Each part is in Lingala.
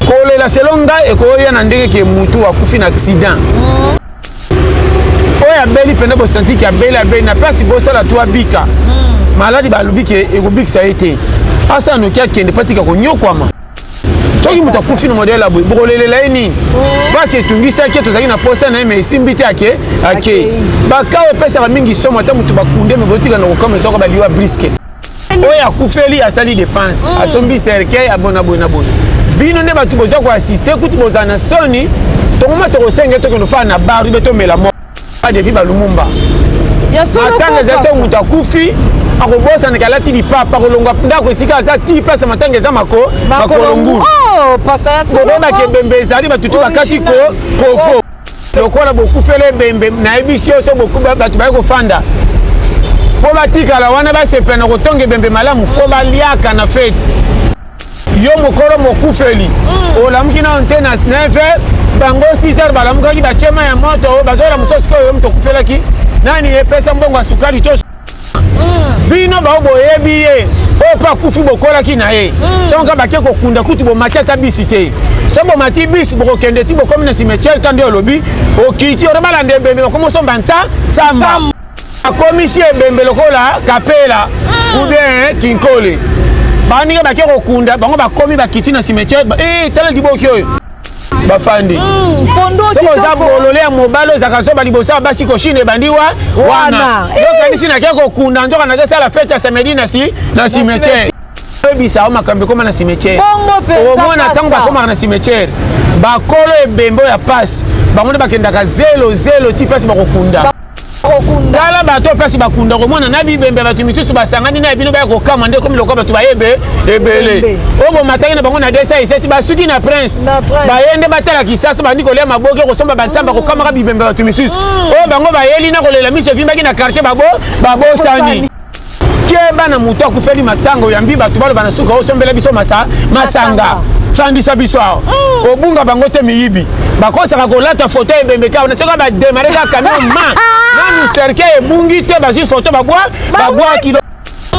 kolela selonga ekoya na ndenge ke mutu akufi na accident oya beli penda bo senti ki abeli na place bo sala toi bika maladi ba lubi ke ekobikisa ete asa no kia kende patika ko nyokwama soki mutu akufi na modele abo bokolelela nini basi etungisaki tozalaki na posa na ye me esimbite ake bakawa epesaka mingi somo ata mutu bakunde me botika na kokama ezoka baliwa briske oyo akufeli asali dépense asombi cercueil abona bona bino nde bato bozwa koassiste kutu bozala na soni tongoma tokosenge tokende faa na bar ube tomela mo adevi balumumba matanga eza te mutu akufi akobosanaka alati lipapa akolongwa ndako esika aza ti place matanga eza makolongulu bokoyebaka ebembe ezali batutu bakati kofo lokola bokufela ebembe nayebisi yo so bato baye kofanda po batikala wana basepela na kotonga ebembe malamu fo baliaka na fete yo mokolo mokufeli olamuki na nte na 9h bango 6h balamukaki bachema ya moto bazola mosusu sikoyo yo mutu okufelaki nani epesa mbongo ya sukali to bino bao boyebi ye oyo mpo akufi bokolaki na ye tonka bake kokunda kutu bomati ata bisi te so bomati bisi bokokende ti bokomi na cimetière ka nde olobi okiti oro balanda ebembe bakomi osomba ntsamba akomisi ebembe lokola kapela ou bien kinkole baninga bake kokunda bango bakomi bakiti na cimetière tala liboki oyo bafandi soko za bolole ya mobalo zaka so balibosa basi koshine bandi wana yokanisi na kia kokunda nzoka na sala fête ya samedi na cimetière bisa o makambe koma na cimetière omona tango bakoma na cimetière bakolo ebembo ya passe bango bakendaka 0 ti passe bakokunda tala bato pasi bakunda komona na bibembe bato misusu basangani na bino baya kokama nde komi lokola bato bayebe ebele obo mataki na bango na desa eseti basuki na prince bayende batala kisasa bandi kolia maboke kosomba bantsamba kokamaka bibembe bato misusu oyo bango bayeli na kolela miso evimbaki na quartier babosani keba na mutu akufeli matanga oyambi bato baloba na suka osombela biso masanga fandisa biso awa obunga bango te miyibi bakosaka kolata foto ebembe ka nasoka bademare ka camion nanu cercueil ebungi te bazwi foto babwaki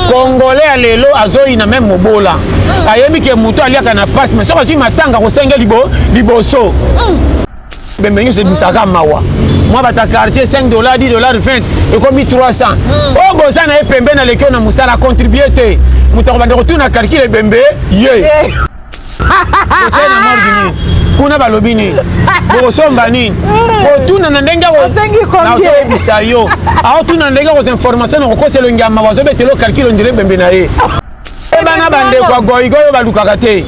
congolais ya lelo azoyina meme mobola ayebi ke mutu aliaka na pasi me soki azwi matanga kosenge liboso bembe nyonso ebimsaka mawa mwa bata quartier 5 $, 10 $, 20 ekomi 300 oyo boza na ye pembe na leki oyo na mosala acontribue te mutu akobanda kotuna calcule ebembe ye otie na morgi nini kuna balobi nini bokosomba nini kotuna na ndenge naotoyebisa yo aotuna ndenge koza information nakokosela ongama bazobetela calcule ondire ebembe na ye ebana bandeko ya goigo oyo balukaka te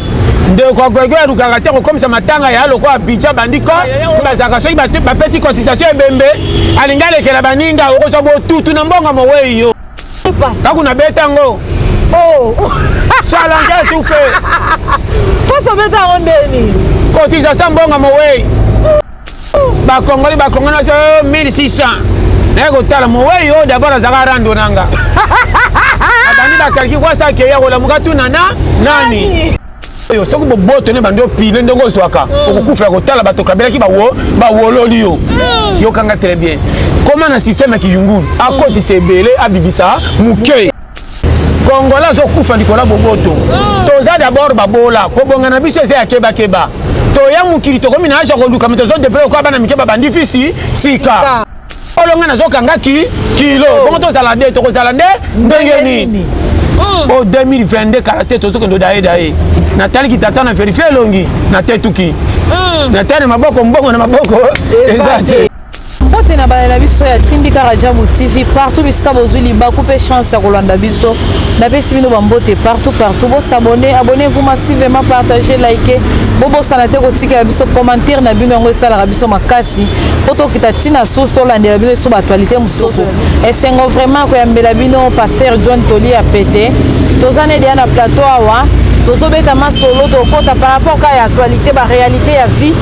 ndeko ya goigo alukaka te kokomisa matanga ya lokola abidja bandiko to bazalaka soki bapeti cotisation ebembe alingi alekela baninga okozwa botutu na mbongo mowei yo kakuna betango challenge tout fait poso beta ondeni cotisation mbongo mowei bakongoli na so 1600 na kotala mowei yo d'abord azaka rando nanga abandi bakalki kwasa ke ya kolamuka tuna nani yo soki boboto ne bandi opile ndenge ozwaka okokufa kotala bato kabelaki bawololi yo yokanga très bien comment na système kiyungulu akotisa ebele abibisa muke kongola azokufa likola boboto toza d'abord babola kobonga na biso eza ya kebakeba toya mokili tokomi na aja koluka me tozodepele okoya bana mike babandi fisi sika olonga nazokanga kilo bongo tozala nde tokozala nde ndenge nini o 2022 karate tozokende daye nataliki tata na verifie elongi na tetuki natane maboko mbongo na maboko eza te mbote na balela biso ya tindika Rajabu TV partout bisika bozwi libaku pe chance ya kolanda biso napesi bino bambote partout bo s'abonner abonnez-vous massivement partagez likez bobosana te kotika ya biso commentaire na bino yango esalaka biso makasi po tokita tina source tolandela bino so baactualité mosusu esengo vraiment koyambela bino Pasteur John Toli apete tozane dia na plateau awa tozobeta masolo tokota par rapport ka ya actualité ba réalité ya vie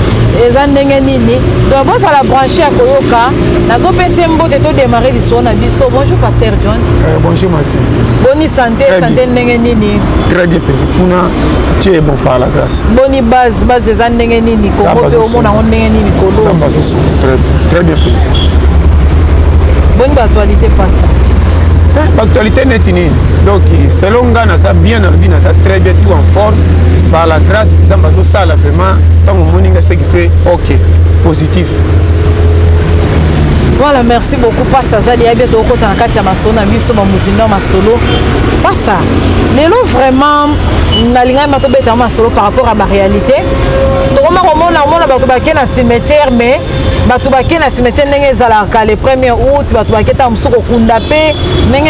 eza ndenge nini donc bon ça la brancher à koyoka nazopesa mbote to démarrer liso na biso bonjour Pasteur John bonjour merci boni santé ndenge nini très bien petit kuna tu es bon par la grâce boni base eza ndenge nini kokote omona ndenge nini kolo ça va très bien petit bonne actualité Pasteur L'actualité n'est nini. Donc, selon moi, ça bien dans la vie, ça très bien, tout en forme. Par la grâce, dans ça, là, vraiment, tant que mon ce qui fait, ok, positif. Voilà, merci beaucoup. Pasta Zali, à bientôt au côté de Katia Masona, Miso Mamuzino Masolo. Pasta, Lélo vraiment, Nalinga Matobeta Masolo par rapport à ma réalité. Donc, on a battu dans cimetière, mais battu dans cimetière, le 1er août, battu dans Msoko Kundapé, mais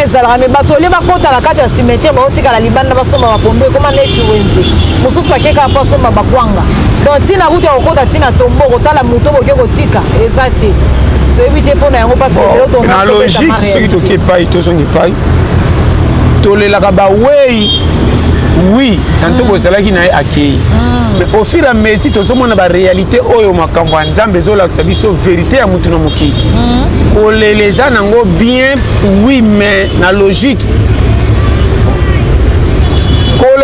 battu les bakota la Katia cimetière, battu dans la Liban, basoma bombe, comment les Wenzi. Musu Swakeka Pasoma Bakwanga. Donc, Tina Route au côté de Tina Tombo, Rotala Muto, Tika, exactement. La logique, ce qui est pas, oui, tantôt vous allez qui n'a accueilli. Mais au fur et à mesure, tout le monde a la réalité, oh, ma campagne, Zambezola, c'est la vérité à Moutunomoki. Les gens ont bien, oui, mais la logique.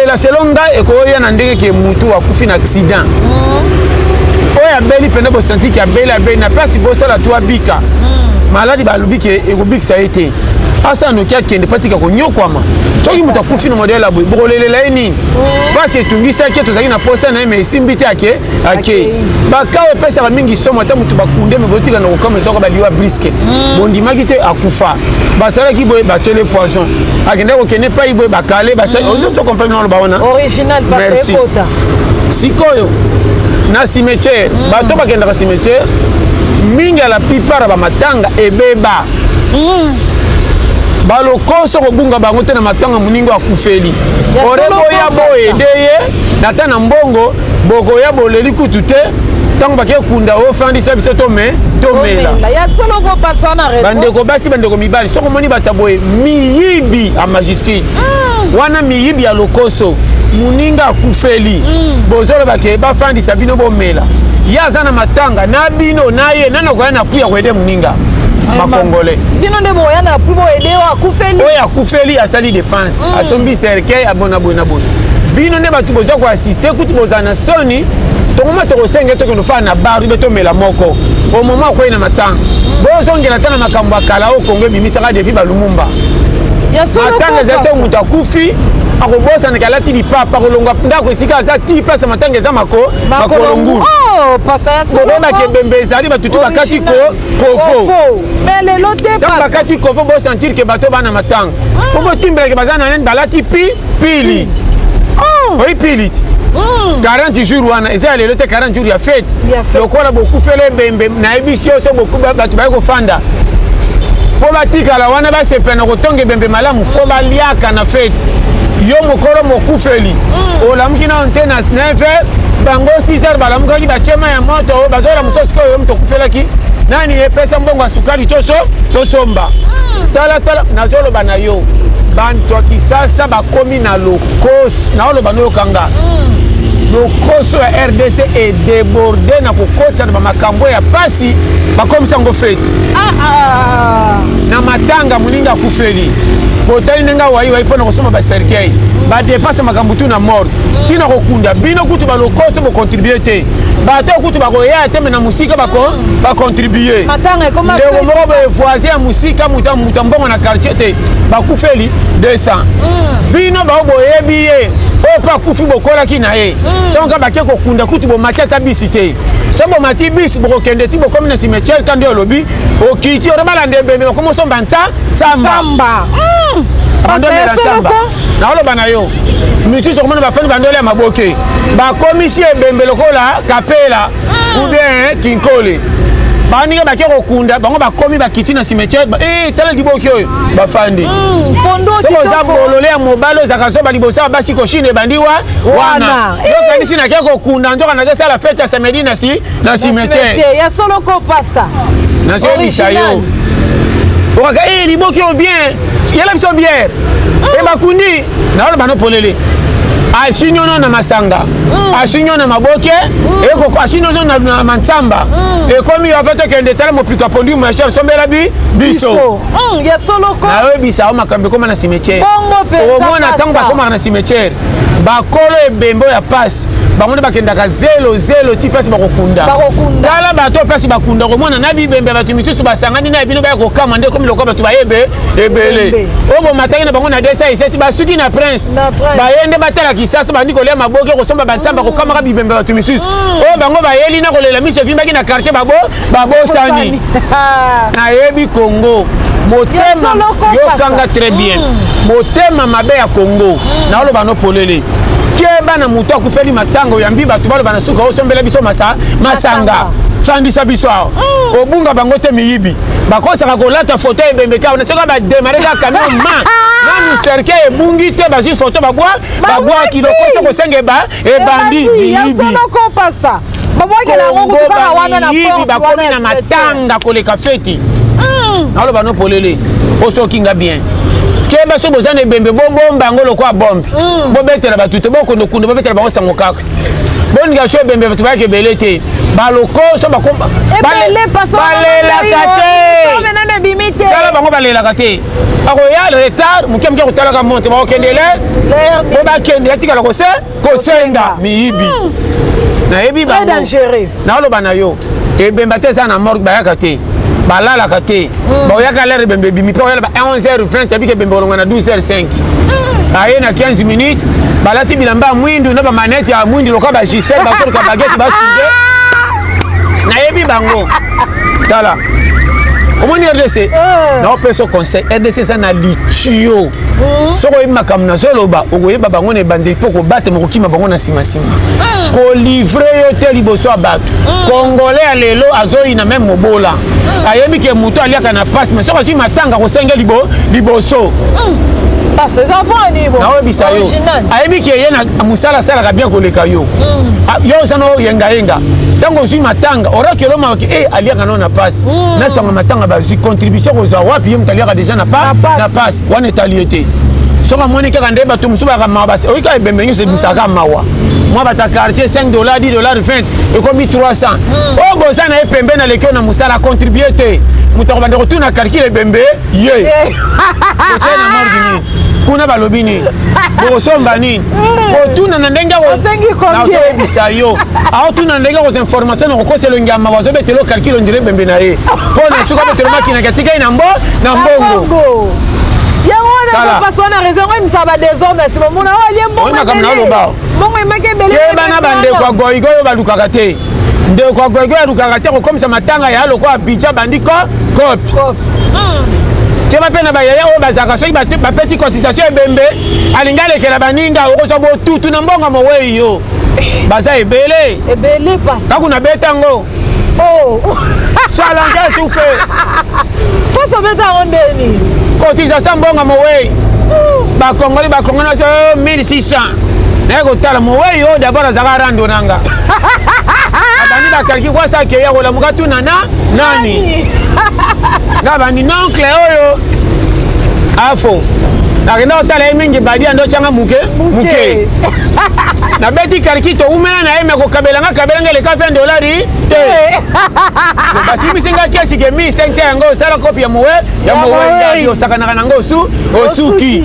La selon gars et qu'il y a un endroit qui est moutou à couper un accident. Oya beli pende bo senti ki abela na place tu bossa la toi bika. Maladi ba lubiki e go bik ça été. Asa no kia kende patika ko nyokwama. Toki muta kufi no modèle abo bokolele ni. Parce que tungi sa keto zaki na posa na mais simbiti ake. Ba kawe pesa ba mingi somo ta mutu bakunde me botika na ko kama soko ba liwa briske. Bondi magite akufa. Ba sala ki boye ba tele poison. Akende ko kene pa iboye ba kale ba sa on so comprendre no ba wana. Original ba kota. Sikoyo. Na cimetière bato bakenda ka cimetière mingi la plupart ba matanga ebeba balokoso kobunga bango te na matanga muningo akufeli orebo ya boye deye nata na mbongo boko ya boleli kutu te tango bakie kunda o fandisa biso to mela ya solo ko pasana raison bandeko basi bandeko mibali soko moni bataboye miyibi a majuscule wana miyibi ya lokoso muninga akufeli bozolo bake bafandisa bino bomela yaza na matanga na bino naye nana kwa na puya kwede muninga makongole bino nde boya na pubo ede wa akufeli oya akufeli asali dépense asombi cercueil abona bona bino nde batu boza ko assister kuti boza na soni tongoma to senge to kono fa na baru beto mela moko au moment ko ina matanga bozongela tana makambo akala o kongo bimisaka depuis balumumba matanga zeto muta kufi akobosa na kalati di papa kolongwa ndako esika za ti place matanga za makolongulu oh pasa ya so ba ke bembezali batutu bakati kofo mais le lote pas bakati kofo bo sentir que bato bana matanga bo timbele ke bazana nen balati pili oui pili 40 jours wana eza le lote 40 jours ya fête lokola beaucoup fele bembe na ebisio so beaucoup bato ba ko fanda po batikala wana basepena kotonga bembe malamu fo baliaka na fete yo mokolo mokufeli olamuki na antenne 9 bango 6h balamukaki bachema ya moto bazola musosi ko yo mutokufelaki nani epesa mbongo asukali tosomba tala nazoloba na yo bantu kisasa bakomi na lokoso naoloba no yokanga lokoso ya RDC est débordé na kokota na bamakambo ya pasi bakomisa ngo fete na matanga muninga akufeli botali nenga wayi pona kosoma ba cercueil ba dépasse makambo tu na mort tina kokunda bino kutu ba lokoso bo contribuer te bato kutu ba koya te na musika ba contribuer matanga comme ça le moko ba voisin ya musika mutambongo na quartier te ba kufeli 200 bino ba boyebiye o pa kufi bokola ki na ye donc ba ke kokunda kutu bo makata bisite sabo mati bis bo kende ti bo comme na cimetière quand de lobi o kiti o bala ndembe me ko somba samba abandonne la samba na oloba na yo misi so komona bafani bandole maboke ba commission ebembe lokola kapela ou bien kinkole baninga bake kokunda bango bakomi bakiti na cimetière tala liboki oyo bafandi soko za bolole ya mobalo zaka so balibosa basi ko shine bandiwa wana donc kanisi na keko kunda ndoka na kesa la fête ya samedi na cimetière ya solo ko pasta na so bisayo oka liboki o bien yela biso bière bakundi na olo bano polele ashinyono na masanga ashinyono na maboke eko ashinyono na mansamba ekomi afeto kende tala mopika pondi mu cher sombela biso ya solo ko na we bisa o makambe koma na cimetière bongo pe o mona tango bakoma na cimetière bakolo ebembo ya passe bango nde bakendaka zelo ti place bakokunda tala bato place bakunda komona na bibembe bato misusu basangani na bino baya kokama nde komi lokola bato bayebe ebele obo mataki na bango na desa iseti basuki na prince bayende batala kisasa bandi kolia maboke kosomba bantsamba kokamaka bibembe bato misusu oyo bango bayeli na kolela miso evimbaki na quartier babosani nayebi Congo motema yokanga très bien motema mabe ya Congo na oloba no polele keba na mutu akufeli matango yambi bato baloba na suka osombela biso masanga fandisa biso obunga bango te miyibi bakosaka kolata foto ebembe ka soka bademare ka camion nanu cercle ebungi te bazwi foto babwa kilokoso kosenga ebandi miyibi bakomi na matanga koleka feti aloba no polele osokinga bien keba so bozana ebembe bobomba ngo lokwa bombe bobetela batute bokondo bobetela bango sango kaka boninga so ebembe batu bayake ebele te baloko so bakomba balelaka te tala bango balelaka te akoya retard moke moke kotalaka monte bakokendele po bakende yatikala kosenga miyibi nayebi bango naoloba na yo ebembe te eza na morgue bayaka te balalaka te baoyaka lere bembe bimi mpe oyala ba 11h20 yabike bembe olonga na 12h05 aye na 15 minutes balati bilamba mwindu na bamanete ya mwindu loka bagisel bakoluka bagete basude nayebi bango tala omoni RDC naopeso conseil RDC eza na litio soko oyebi makambo nazoloba okoyeba bango na ebandeli mpo kobatema kokima bango na nsima kolivre yo te liboso ya bato congolais ya lelo azoyina meme mobola ayebi ke moto aliaka na pasi me soko azwi matanga kosenge liboso naoyebisa yo ayebi ke ye na mosala asalaka bien koleka yo yo oza no yengayenga ntango ozwi matanga oraki olomaka ke aliaka nao na pasi nasanga matanga bazwi contribution kozwa wapi ye moto aliaka deja na pasi wana etali ye te soki amoni kaka nde bato mosusu bayaka mawa basi oyika ebembe nyonso ebusaka mawa mwa bata quartier 5 $, 10 $, 20 ekomi 300 oyo boza na ye pembe na leki oyo na mosala acontribue te moto akobanda kotuna calcule ebembe ye kotie na morgue nini kuna balobi nini bokosomba nini kotuna na ndenge naoyebisa yo aotuna ndenge koza information na kokosela ongama bazobetela calcule ondire ebembe na ye mpo na suka betelo makinaki atikai na mbongo kebana bandeko ya goigo oyo balukaka te ndeko ya goigo alukaka te kokomisa matanga ya loko abidja bandi kopi te bape na bayaya oyo bazalaka soki bapeti cotisation ebembe alingi alekela baninga okozwa botutu na mbongo mowei yo baza ebele kakuna betango challenge etufe cotisation mbongo mowei bakongoli naso 1600 naye kotala mowei oyo dabord azalaka rando nanga abandi bakalki kwasa akeya kolamuka tuna nani nga bandi noncle oyo afo nakenda kotala ye mingi badia ndo tyanga muke nabeti kalki toumela na ye me kokabelanga eleka $20 te basimisinga kesi ke 1500 yango osala kopi ya mowei osakanaka nango osuki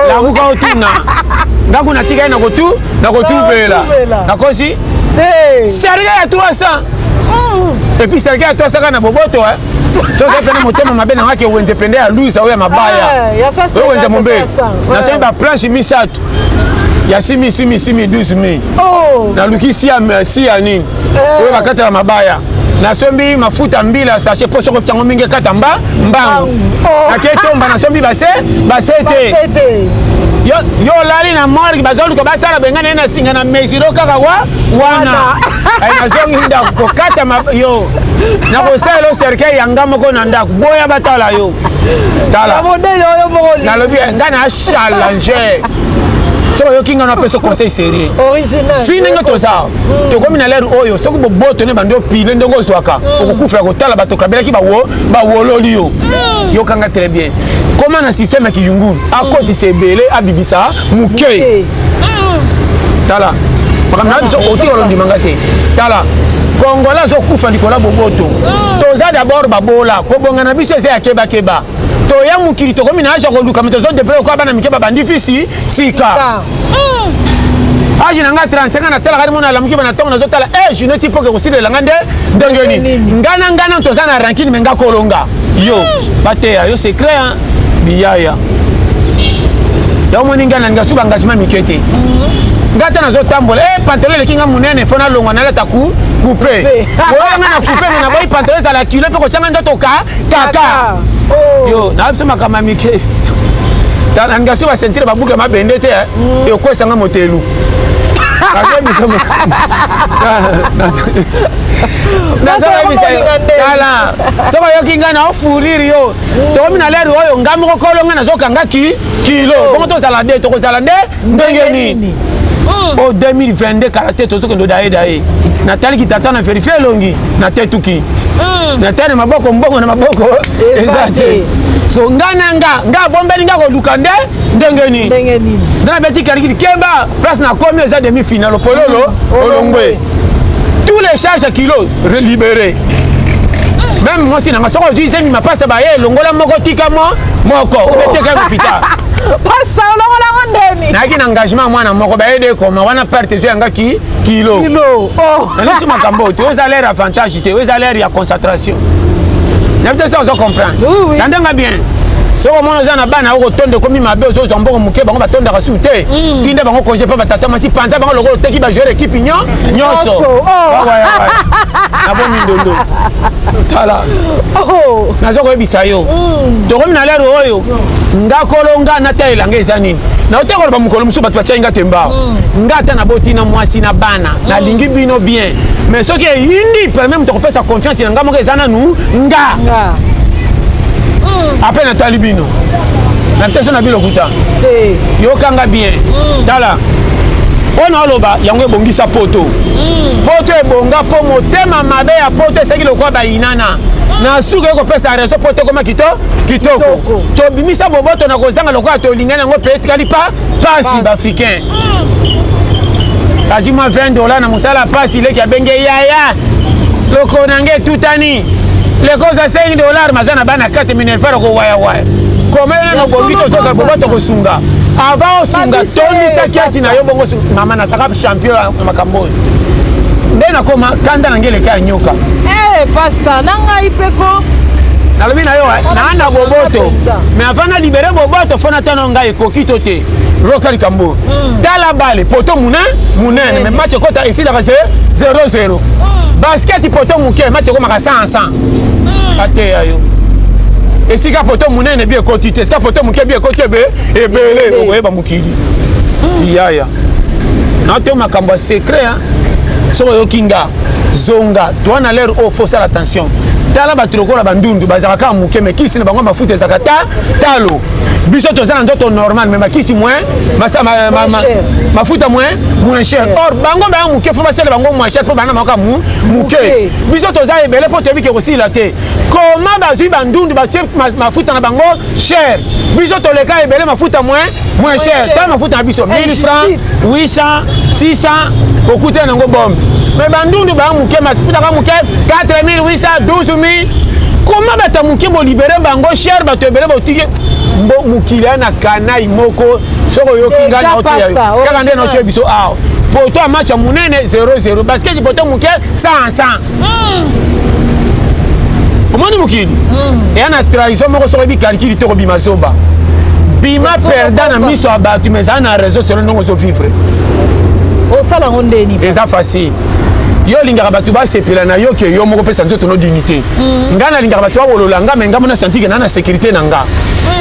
lamuka otuna ngangu natika ye na kotubela nakosi serge ya 300 epuis serge ya 300 kaka na boboto soki pene motema mabe nanga ke wenze pende ya lusa oyo ya mabaya oyo wenze mombele nasomi baplanche misato ya simi 12,000 naluki si ya nini oyo bakatela mabaya nasombi mafuta mbila sachet po soko tango mingi kata mbangu naketomba nasombi base te yo lali na morgue bazoluka basala bengana na singa na mesiro kaka wana nazongi ndako kokata yo nakosala lo cercueil yanga moko na ndako boya batala yo tala nalobi nga na challenge soki oyokinga na peso conseil sérieux fi ndenge toza tokomi na lere oyo soki boboto ne bandi opile ndenge ozwaka okokufa ya kotala bato kabelaki bawololi yo yokanga très bien koma na système ya kiyungulu akotisa ebele abibisa moke tala makambo na biso otika olondimanga te tala kongola azokufa likolo boboto toza d'abord babola kobonga na biso eza ya kebakeba toya mokili tokomi na aja koluka me tozodepele okoya bana mike babandi fisi sika age na nga 35 ans na tala kali mona la muki bana tongo na zotala je ne tipo que aussi de la ngande ndongeni ngana toza na rankine menga kolonga yo bateya yo secret hein biyaya yo moni ngana nga suba engagement mikete ngata na zotambola pantalon le kinga munene fona longwa na leta couper wala na couper na boy pantalon za la culotte ko changa ndoto kaka yo na absoma kama mike ta nga suba sentir babuka mabende te yo kwesa nga motelu Kala soko yo kinga na ofuriri yo to mina lero oyo ngami ko kolonga na zokanga kilo bongo to zala de to ko zala de ndenge nini o 2022 caractère to soko ndo dae Natali ki tata na vérifier longi na tetuki Natali maboko mbongo na maboko exacte so nga bombeli nga ko lukande ndenge nini dans beti kariki kemba place na combien za demi finale pololo olongwe tous les charges à kilo libérés même moi si na soko juize mi mapasa ba ye longola moko tika moko obeteka hôpital pasa longola ndeni na ki na engagement mwana moko ba aide ko wana perte zo yanga kilo na nisi makambo te aux salaires avantage te aux salaires ya concentration na peut-être ça on comprend ndanga bien so mona za na bana ko tonde ko mi mabe zo zamboko muke bango batonda ka sute tinde bango congé pa batata masi panza bango lokolo teki ba jouer équipe nyonso na bo mindondo tala na zo ko bisayo to ko mina lero oyo ngakolonga na tailanga ezanini na oteko ba mukolo musu batu batya ngate mba ngata na botina mwasi na bana na lingi bino bien mais ce qui est indi permet de repasser confiance na ngamo ezana nu nga après na talibino na tesa na bilo kuta yo kanga bien tala ona oloba yango ebongisa poto ebonga po motema mabe ya poto eseki lokwa bayinana na suka ko pesa reso poto koma kitoko to bimisa boboto na kozanga lokwa to lingana yango peut-être kali pasi d'africain quasiment $20 na musala pasi leki abenge yaya loko nange tutani les causes à $5 mazana bana 4000 fara ko waya comment na bongi to sosa boboto ko sunga avant sunga toni sa kiasi na yo bongo mama na taka champion makambo ndena koma kanda na ngele ka nyoka pasta nanga ipeko na lobi na yo na boboto mais avant na libérer boboto fona tano ngai kokito te lokali kambo tala bale poto munene mais match kota ici la 0-0 basket poto muke match ko maka 100 ate ayo esika poto munene bien kotite esika poto muke bien kotebe ebele oyeba mukili yaya na te makambo secret so yo kinga zonga toi na l'air au faut faire attention tala batuloko la bandundu bazaka muke mais kisi na bango mafuta zakata talo biso tozana ndoto normal mais makisi moins mafuta moins cher or bango ba muke faut basela bango moins cher pour bana maka muke biso toza ebele po tobi ke kosila te comment bazui bandundu ba mafuta na bango cher biso toleka ebele mafuta moins cher ta mafuta na biso 1000 francs 800 600 okuta nango bombe mais bandundu ba muke mafuta ka muke 4800 12000 comment bata muke bo libérer bango cher ba to ebele ba otike mbo mukila na kanai moko soko yo kinga na oteya kaka nde na oteya biso awo poto a match munene 0-0 basket poto muke 100 omoni mukili et ana trahison moko soko bi calcul to bima soba bima perdant na miso abatu mais ana raison selon non zo vivre o sala ngondeni eza facile yo lingaka batu basepela na yo ke yo moko pesa nzoto no dignité ngana lingaka batu bakolola nga me ngambo na santike na sécurité na nga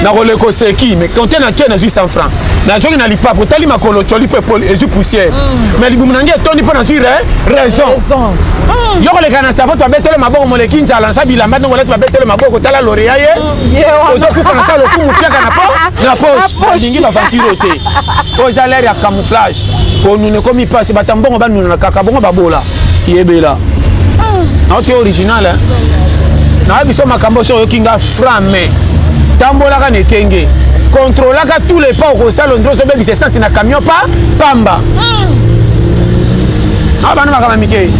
na koleko seki mais quand na tie na 800 francs na joki na lipa po tali makolo toli pepol et poussière mais libumu nange toni po na zire raison yo koleka na sapo to betele maboko moleki nzala sabila mbano ngoleti betele maboko tala loria ye ozo kufa na salo kumu piaka na poche dingi ba vampiro te o salaire ya camouflage ko nous ne komi pas batambongo ba nous na kaka bongo babola yebela auto original na biso makambo so yokinga frame tambola ka nekenge contrôler ka tous les pas au salon ndozo be bisestance na camion pamba abana makama mike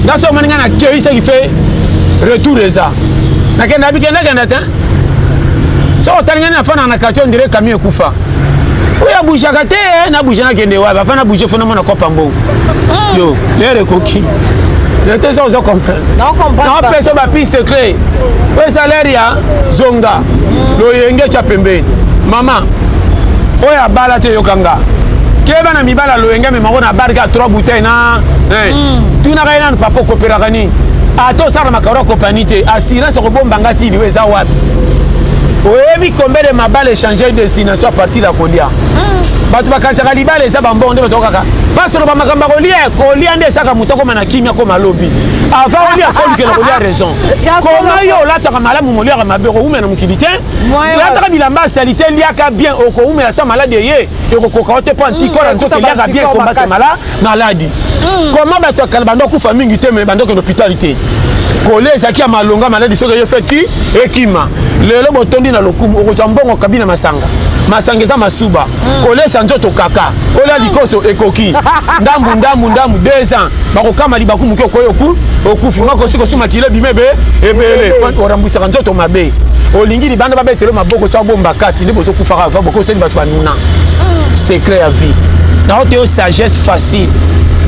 ndaso maninga na kei ce qui fait retour eza na kenda bikenda kenda ta so tangana na fana na kacho ndire camion kufa oya bougeaka te na bouge nakende wapi afa na bouge fona mona kopa mbongo yo lere ekoki lete so ozo comprendre naopesa bapiste clé oyo salaire ya zonga loyenge tya pembeni mama oyo abala te yokanga keba na mibala loyenge memango na barika 3 bouteille na tunaka ye nanu papa okopelaka nini ata osala makaro akopani te assurance okobombanga tili oyo eza wapi oyebi combien de mabala échanger destination à partir ya kolia bato bakanisaka libala eza bambongo nde bato kaka pasolo bamakambo kolia nde esaka moto akoma na kimia koma lobi avant olia folukela kolia raison koma yo olataka malamu moliaka mabe okoumela na mokili te olataka bilamba asali te liaka bien okoumela ata maladi eye ekokoka o te mpo antikora nzoto eliaka bien ekombate maladi koma bato akala bando akufa mingi te me bando okende hôpital te kolia ezalaki ya malonga maladi soki eyo feti ekima lelo botondi na lokumu okozwa mbongo kabina masanga eza masuba kolesa nzoto kaka olia likoso ekoki ndambu 2 ans bakokama libaku moke okoyi okufi makosi kosuma kilo bimebe ebele orambwisaka nzoto mabe olingi libanda babetelo maboko so abomba kati nde bozokufaka ava bokoseli bato banuna secret ya vie nao te yo sagesse facile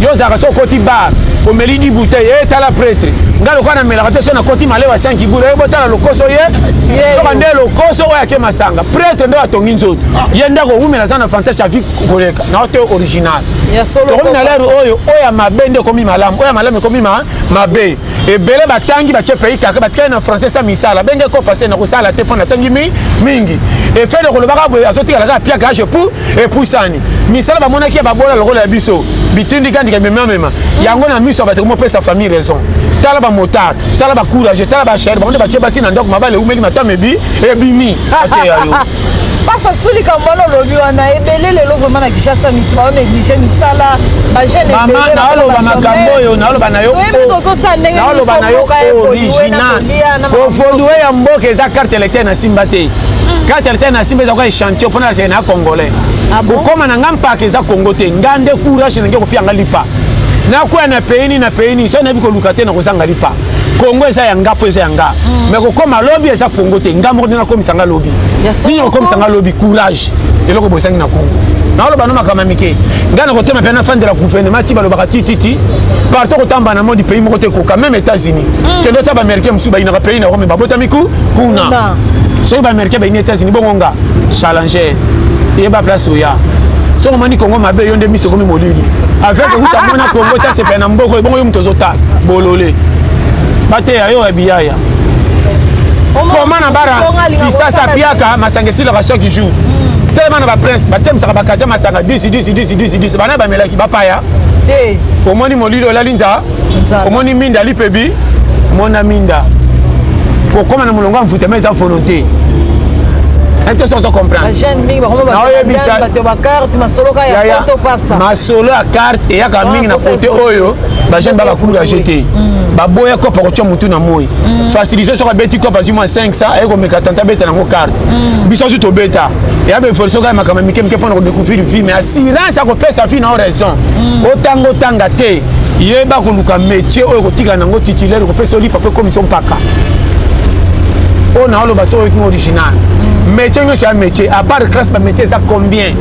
yo ozalaka so okoti bar omeli di bouteille etala prêtre nga lokola namelaka te so nakoti malewa 5 bula ebotala lokoso ye toka nde lokoso oyo ake masanga prêtre nde atongi nzoto ye ndako owumela aza na fantashe ya vie koleka nao te original tokomi na lere oyo ya mabe nde ekomi malamu oyo ya malamu ekomi mabe ebele batangi batie pays kaka batikali na français sa misala benge kopase na kosala te mpo natangi mingi efele kolobaka boye azotikalaka apiaka age epusani misala bamonaki ya babola lokola ya biso bitindikandika memamema yango na miso bato komopesa famille raison tala bamotard tala bacourage tala bachere bango nde batie basi na ndako mabale eumeli matama ebimi ate yayo pasa sulika mbala olobi wana ebele lelo vraiment na Kinshasa mitwa néglige misala bajeune ebele naoloba makambo oyo naoloba na yo naoloba na yo original ofolue ya mboka eza carte électeur na simba te carte électeur na simba ezaka échantillon mpona aseke na congolais okoma na nga mpaka eza congo te nga nde courage nenge kopianga lipa nakwya na pays nini so nayebi koluka te na kozanga lipa kongo eza yanga mpo eza yanga me kokoma lobi eza kongo te nga moko nde nakomisanga lobi nini okomisanga lobi courage eloko bosangi na kongo naoloba no makambo mike nga na kotema mpe nafandela gouvernement ti balobaka tititi partout kotamba na modi pays moko te koka même états-unis kende ota baaméricain mosusu bayinaka pays na rome babotami kuna soki baaméricain bayini états-unis bongo nga challenger eyeba place oya soki omoni kongo mabe yo nde miso komi molili avec okuta mona kongo ta sepe na mboko ebongo yo moto ozotala bolole bateya yo ebiyaya koma na bara kisasa piaka masanga esilaka chaque jour telema na baprince batemisaka bakazi ya masanga 10 bana bamelaki bapaya omoni molili olali nza omoni minda lipebi mona minda kokoma na molongo ya mvutema eza volonté ete soso comprendre masolo ya carte eyaka mingi na kote oyo bajeune babacourage te baboya kopa kotya mutu na moi facilité soki abeti kopa zi mwa 500 aye komeka tanta abeta nango carte biso azu tobeta eya baévolution kaka makambo mike mike mpona kodécouvrir vie mais assurance akopesa vie na o raison otanga otanga te yeba koluka métier oyo kotika nango titulaire kopesa olifa mpo komisio mpaka oyo naoloba so oyo original métier nyonso ya métier à part classe bamétier eza combien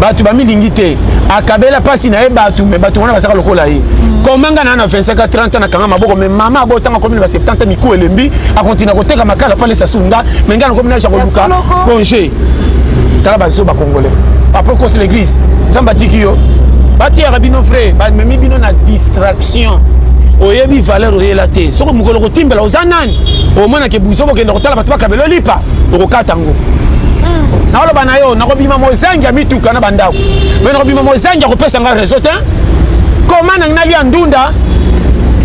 bato bamilingi te akabela mpasi na ye bato me bato wana basaka lokola ye komanga na 25 30 ans nakanga maboko me mama abotanga komi na 70 miku elembi akontina koteka makala pale sasunda me nga na komi na ja koluka congé tala bazo bakongolais après cause l'église nzambe atiki yo batiaka bino frère bamemi bino na distraction oyebi valeur oyela te soki mokolo kotimbela oza nani omonake buzo bokende kotala bato bakabela olipa okokata ngo naoloba na yo nakobima mozangi ya mituka na bandako me nakobima mozangi ya kopesa nga réseau te koma nangi nalia ndunda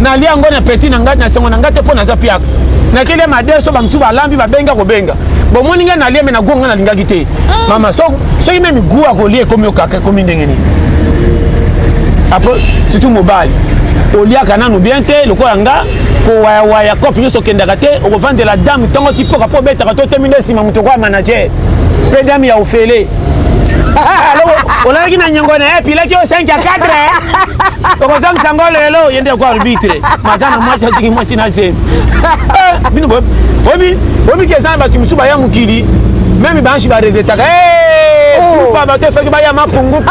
nalia yango na peti na ngai na sengo na ngai te mpo naza piaka nakelia madeso bamosusu balambi babenga kobenga bomoni ngai nalia me nagonga nga nalingaki te mama soki memi gu akolia ekomi okaka ekomi ndenge nini apres surtout mobali oliaka nanu bien te lokola nga kowayawaya kope nyonso okendaka te okovandela dame ntongo tipoka mpo obetaka to temi nde nsima moto okoya manager mpe dame ya ofele olalaki na nyengo na ye pilaki o 5 ya 4 okozangisa ngo lelo yende ko arbitre maza na mwasi atiki mwasi na sembi bino obi ke ezana bato mosusu baya mokili meme banshi baregretaka groupe bato efaki baya mapungu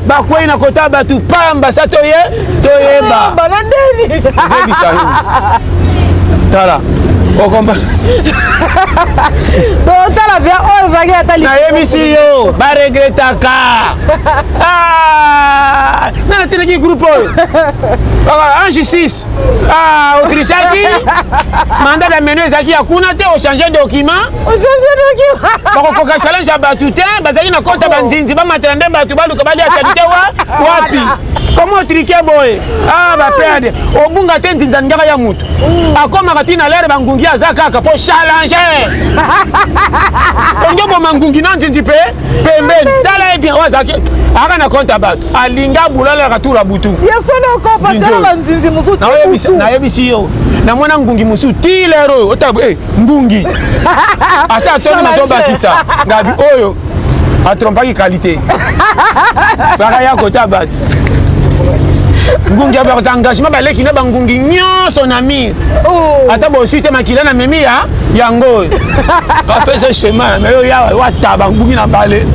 bakwei na kota bato pamba sa toyeba banandeni zebisa tala okomba tala bien oyo vaki ata nayebisi yo baregretaka nana tenaki groupe oyo en justice autrichaki mandat d'ameno ezalaki ya kuna te ochange document bakokoka challenge ya bato te bazalaki na konta banzinzi bamatela nde bato baluka balia salite wapi komo otrike boye baperde obunga te nzinzani ngaka ya mutu akomaka tina lere bangungi aza kaka po challenge onge boma ngungi na nzinzi pe pembeni tala ebien oyo azalaki aka na konta bato alinga bulalaka tura butu nayebisi yo namona ngungi mosusu ti lero oyo otaba ngungi asa atoni nazobakisa ngabi oyo atrompaki qualité faka ya kota bato ngungi abakoza engagement baleki na bangungi nyonso na mire ata bosui te makila na memi yango oyo bapesa chemin me oyo yawa wataba ngungi na bale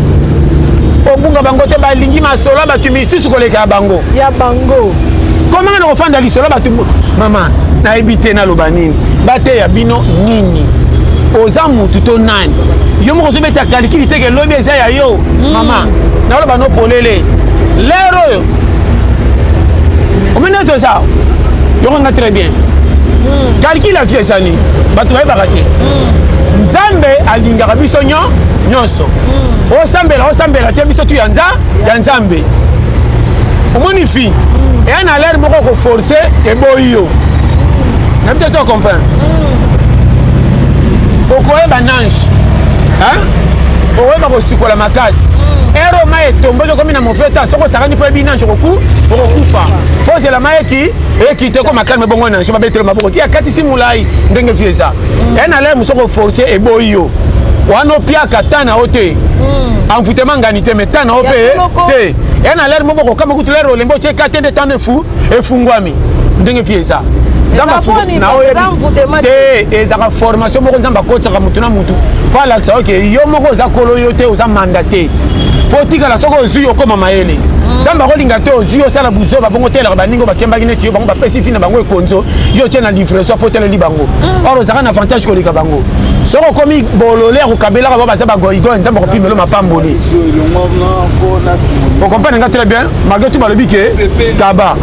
obunga bango te balingi masolo bato misusu koleka ya bango komanga na kofanda lisolo bato mama nayebi te naloba nini bateya bino nini oza mutu to nani yo moko ozobeta kalikili teke lobi eza ya yo mama naloba no polele lero oyo omene toza yokonga très bien kalikili afio esani bato bayebaka te nzambe alingaka biso nyonso osambela te biso tu ya nzambe omoni fi eya na lere moko koforce eboyi yo nabi te so comprendre okoyeba nange okoyeba kosikola makasi ero ma etomboki okomi na mofeta soko osakani mpo ebi nange okokufa fozela ma eki te ko makani mebongo nange babetelo maboko ti akatisi molai ndenge vi eza eya na lere moso koforce eboyi yo wana opiaka ta na yo te envoûtement ngani te me ta na yo mpe te eya na lere moko kokama kutu lere olembe otieka te nde tano efungwami ndenge vi eza te ezaka formation moko nzambe akotisaka mutu na mutu mpo alakisa oke yo moko oza kolo yo te oza manda te mpo otikala soki ozwi okoma mayele nzambe akolinga te ozwi osala buzoba bongo telaka baningo bakembaki neti yo bango bapesi fi na bango ekonzo yo tie na livreso po teleli bango or ozaka na avantage koleka bango soki okomi bolole ya kokabelaka bao baza bagoigoy nzambe akopimelo mapamboli okomprendre nga très bien malgré tout balobi ke kaba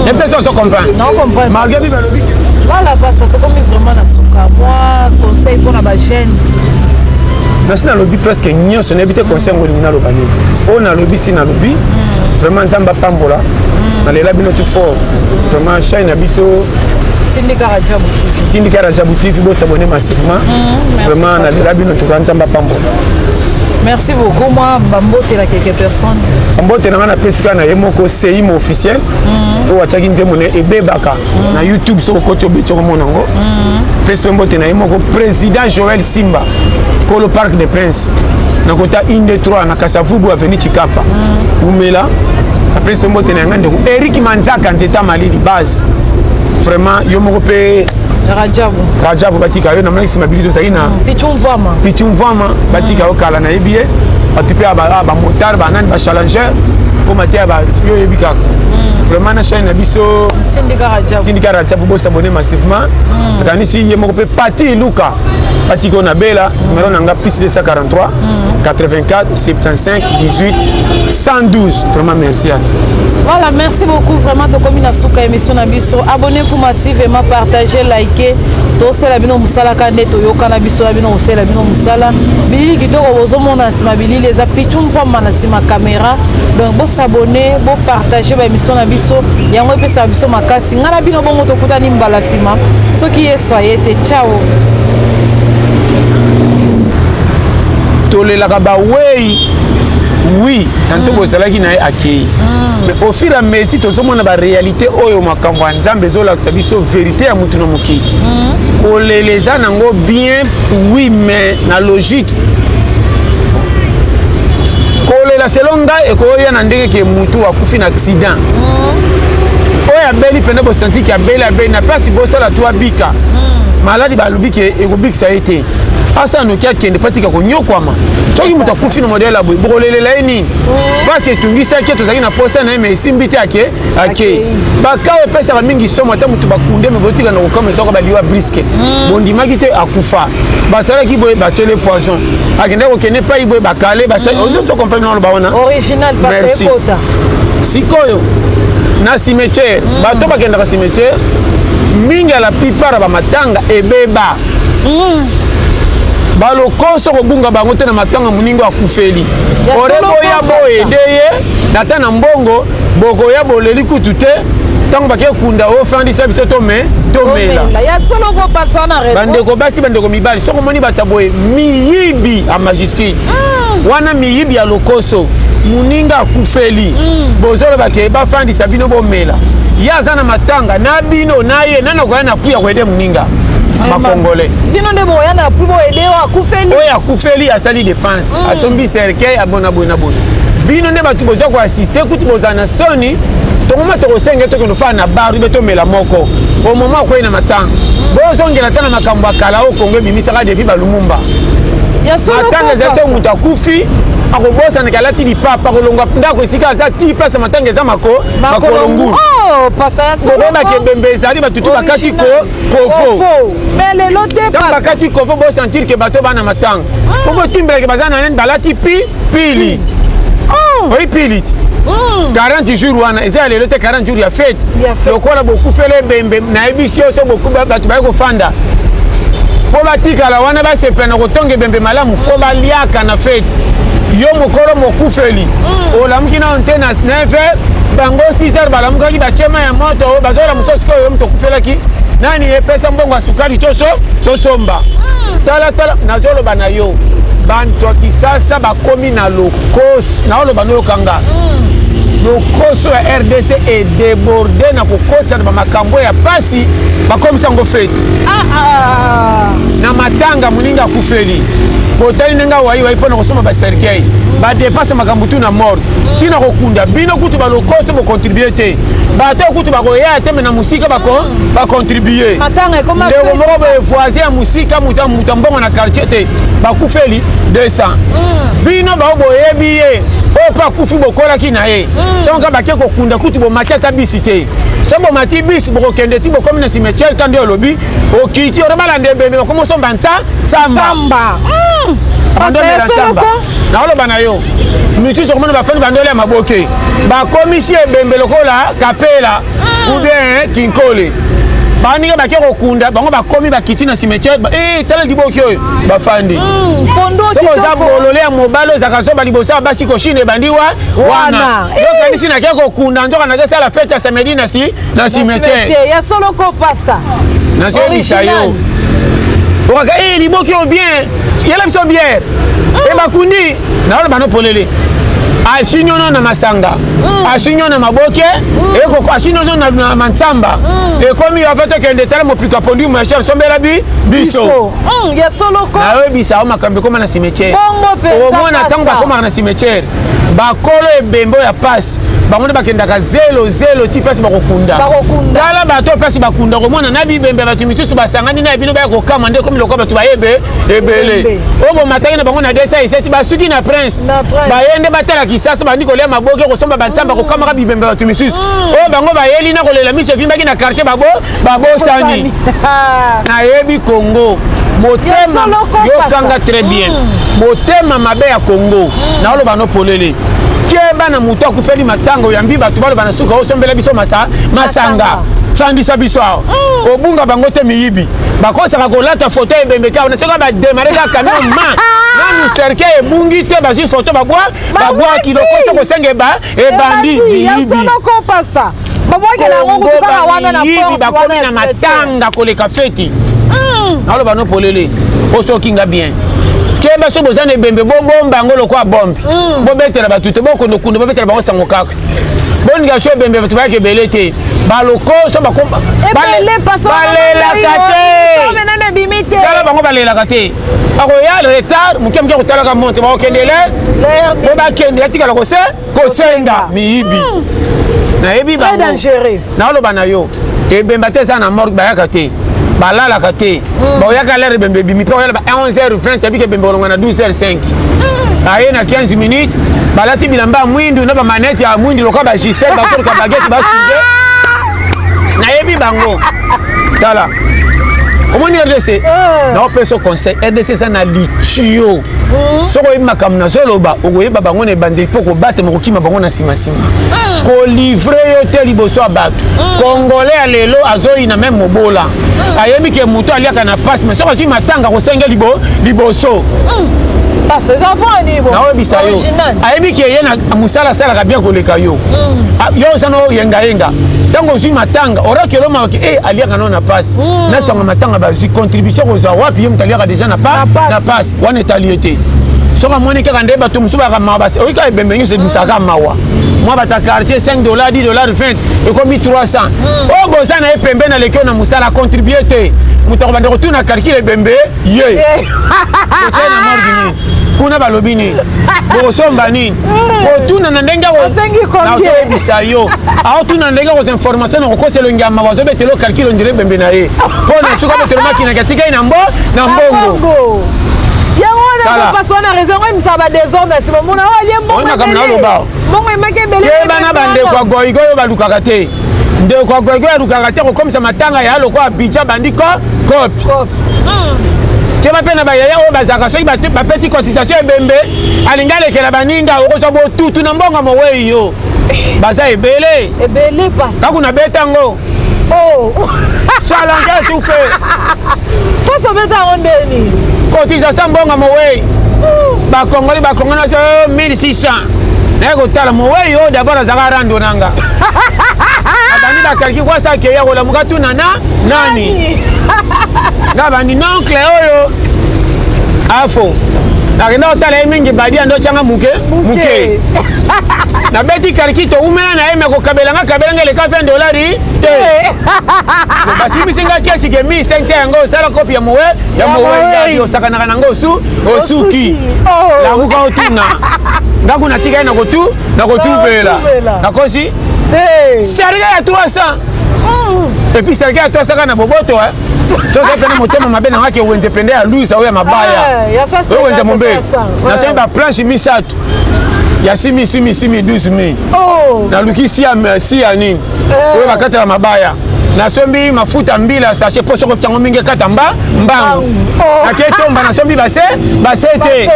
et peut-être on se comprend. Non, on comprend. Malgré tout, voilà, parce que comme vraiment na suka moi conseil pour la chaîne. Merci na lobby presque nyo ce n'est pas conseil ngoli na lobani. On a lobby si na lobby. Vraiment nzamba pambola. Na lela bino tout fort. Vraiment chaîne na biso Tindika Rajabu TV bo s'abonner massivement. Vraiment na lela bino tout nzamba pambola. Merci beaucoup. Moi, Bambote là quelques personnes. Bambote na pesika na yemoko CIM officiel. O achaki nzemone ebebaka na YouTube so ko tobetso monango. Pesika Bambote na yemoko président Joël Simba Kolo Parc des Princes. Na kota inde 3 na Kasavubu avenue Chikapa. Umela. Après Pesika Bambote na ngande Eric Manzaka nzeta Malili base. Vraiment yomoko pe Rajabu batika yo na mleki simabilito saina Pichumvama batika yo kala na ebie atipe ba motar ba nani ba challenger ko matia ba yo yebika vraiment na chaîne na biso Tindika Rajabu bo s'abonner massivement kanisi yemoko pe Pati Luka Patiko na bela numéro nanga plus 243 84 75 18 112 vraiment merci à toi. Voilà, merci beaucoup vraiment de comme na suka émission na biso. Abonnez-vous massivement, partagez, likez. To sela bino musala ka neto yoka na biso la bino sela bino musala. Bilili kitoko bozo mona sima bilili les apichum fama na sima caméra. Donc bo s'abonner, bo partager ba émission na biso. Yango pesa biso makasi. Ngana bino bongo to kutani mbala sima. Soki yesoye te ciao. Tolelaka ba oui tantôt bozalaki na accueil mais au fur et à mesure tozomona ba réalité oyo makambo ya nzambe ezolakisa biso vérité ya mutu na mokili koleleza nango bien oui mais na logique kolela selon ngai ekoya na ndenge ke mutu akufi na accident oyo abeli pene bosanti ke abeli na place bosala to abika maladi balobi ke ekobikisa ye te asa noki akende patika konyokwama soki moto akufi na modele ya boye bokolelela ye nini pasi etungisaki tozalaki na posa na ye me esimbi te ake bakao epesaka mingi somo ata moto bakunde me botika na kokama esoko baliwa briske bondimaki te akufa basalaki boye batiele poison akende kokende epai boye bakale ozo comprendre na loba wana original merci sikoyo na cimetière bato bakendaka cimetière mingi ya la plupart ya bamatanga ebeba balokoso kobunga bango te na matanga moningo akufeli oreboya boyede ye nata na mbongo bokoya boleli kutu te ntango bakekunda ofandisa biso tomela bandeko basi bandeko mibali soko moni bata boye miyibi ya majuscule wana miyibi ya lokoso moninga akufeli bozolobake bafandisa bino bomela ye aza na matanga na bino na ye nana koya na puya koyede moninga bakongole bino nde boya na pu boyede akufeli oyo akufeli asali dépense asombi cercueil abona boye na boye bino nde bato bozwa koasiste kutu bozala na soni tongoma tokosenge tokende ofala na bar ube tomela moko omoma akwei na matanga bozongela ta na makambo ya kala oyo kongo ebimisaka depuis balumumba matanga ezali so moto akufi akobosanaka alati lipapa akolongwa ndako esika aza ti place matanga eza makolongulu boyebaka ebembe ezali batutu bakati kofo ntango bakati kofo bosentir ke bato bana matanga po botimbelake baza na nani balati pili oyi pili ti 40 jours wana eza ya lelo te 40 jours ya fete lokola bokufela ebembe nayebi yoso bato baye kofanda po batikala wana basepela na kotonga ebembe malamu fo baliaka na fete yo mokolo mokufeli olamuki na nte na 9h bango 6h balamukaki bachema ya moto bazola mosusu koyo yo moto okufelaki nani epesa mbongo ya sukali tosomba tala nazoloba na yo banto ya kisasa bakomi na lokoso naoloba noyokanga lokoso ya RDC edeborde na kokotisa na bamakambo ya pasi bakomisa yango fete na matanga moninga akufeli botali ndenge wayi mpona kosomba bacercueil badepase makambo tu na mort ntina kokunda bino kutu balokoso bokontribue te bato kutu bakoya te me na musika bakontribue ndeko moko boevoisin ya musika muta mbongo na quartier te bakufeli 200 bino bao boyebi ye oyo mpo akufi bokolaki na ye donc bake kokunda kutu bomaki ata bisi te so bomati bisi bokokende ti bokomi na cimetière kandi olobi okiti orobalanda ebembe bakomi osomba ntsamba abandomela ntsamba naoloba na yo misusu okomona bafani bandole ya maboke bakomisi ebembe lokola kapela ou bien kinkole baninga bake kokunda bango bakomi bakiti na cimetière tala liboki oyo bafandi soko oza bolole ya mobali ozaka so balibosa ya basi koshine ebandi wana yokanisi nake kokunda nzoka nakesala fete ya samedi na cimetière ya soloko pasta nazoyebisa yo okaka liboki oyo bien yela biso biere ebakundi naoloba nopolele ashinyono na masanga ashinyono na maboke ashinyono na mantsamba ekomi yo afete kende tala mopiko apondi mo cher sombela biso ya soloko nayebisa o makambo ekoma na cimetière omona ntango bakomaka na cimetière bakolo ebembe ya pasi bango nde bakendaka 0 ti place bakokunda tala bato place bakunda komona na bibembe bato misusu basangani na bino baya kokama nde komi lokola bato bayebe ebele oyo bomataki na bango na desa eseti basuki na prince baye nde batala kisasa bandi kolia maboke kosomba bantsamba kokamaka bibembe bato misusu oyo bango bayeli na kolela miso evimbaki na quartier babosani nayebi Congo motema yokanga très bien motema mabe ya Congo naoloba nopolele keba na mutu akufeli matanga oyambi bato baloba na suka osombela biso masanga fandisa biso awa obunga bango te miyibi bakosaka kolata foto ebembe ka nasoka bademare ka camion nanu cercueil ebungi te bazwi foto babwaki lokoso kosenga ebandi miyibi bakomi na matanga koleka feti aloba nopolele osokinga bien keba so boza na ebembe bobomba yango lokola bombe bobetela bato te bokondokunda bobetela bango sango kaka boninga so ebembe bato bayaka ebele te balokoso balelaka te tala bango balelaka te akoya retard moke moke kotalaka monte bakokendele po bakende yatikala kosenga miyibi nayebi bango naoloba na yo ebembe te eza na morgue bayaka te balalaka te baoyaka lere bembe bimi mpe oyala ba 11h20 abike bembe olonga na 12h05 aye na 15 minutes balati bilamba ya mwindu na bamanete ya mwindu lokola bagisel bakoleka bagete basude nayebi bango tala omoni RDC naopesa conseil RDC eza na litio soki oyebi makambo nazoloba okoyeba bango na ebandeli mpo kobatema kokima bango na nsima kolivre yo te liboso ya bato kongole ya lelo azoyina meme mobola ayebi ke moto aliaka na pasi me soki azwi matanga kosenge liboso naoyebisa yo ayebi ke ye na mosala asalaka bien koleka yo yo oza no yengayenga ntango ozwi matanga oraki olomaka aliaka no na pasi nasanga matanga bazwi contribution kozwa wapi ye moto aliaka deja na pasi wana etali ye te soki amoni kaka nde bato mosusu baka mawa basi oyika ebembe nyonso ebimisaka mawa mwa bata quartier 5 dollars 10 dollars 20 ekomi 300 oyo boza na ye pembe na leki oyo na mosala acontribue te moto akobanda kotuna calcule ebembe ye otie na morgi nini kuna balobi nini bokosomba nini kotuna na ndenge naotoyebisa yo aotuna ndenge koza information nakokosela ongama bazobetela calcule ondire ebembe na ye mpo na suka betelo makinaka tikai na mbongo kebana bandeko ya goigo oyo balukaka te ndeko ya goigo alukaka te kokomisa matanga ya lokola abidja bandi kopi te bape na bayaya oyo bazalaka soki bapeti cotisation ebembe alingi alekela baninga okozwa botutu na mbongo mowei yo baza ebele kakuna betango challenge etufe cotisation mbongo mowei bakongoli so 1600 naye kotala mowei oyo dabord azalaka rando nanga abandi bakaliki kwasa akeya kolamuka tuna nani nga bandi noncle oyo afo nakenda kotala ye mingi badia ndo tyanga muke nabeti kaliki toumela na ye me kokabelanga eleka 20 dollars te basimisinga kesi ke 1500 yango osala kopi ya mowe osakanaka nango osuki lamuka otuna ngaku natika ye na kotubela nakosi serge ya 300 epuis serge ya 300 kaka na boboto soso pene motema mabe nanga ke wenze pende ya lusa oyo ya mabaya oyo wenze mombele nasomi baplanche misato ya simi 12,000 naluki si ya nini oyo bakatela mabaya nasombi mafuta mbila ya sachet po soko tiango mingi kata mbangu naketomba nasombi base te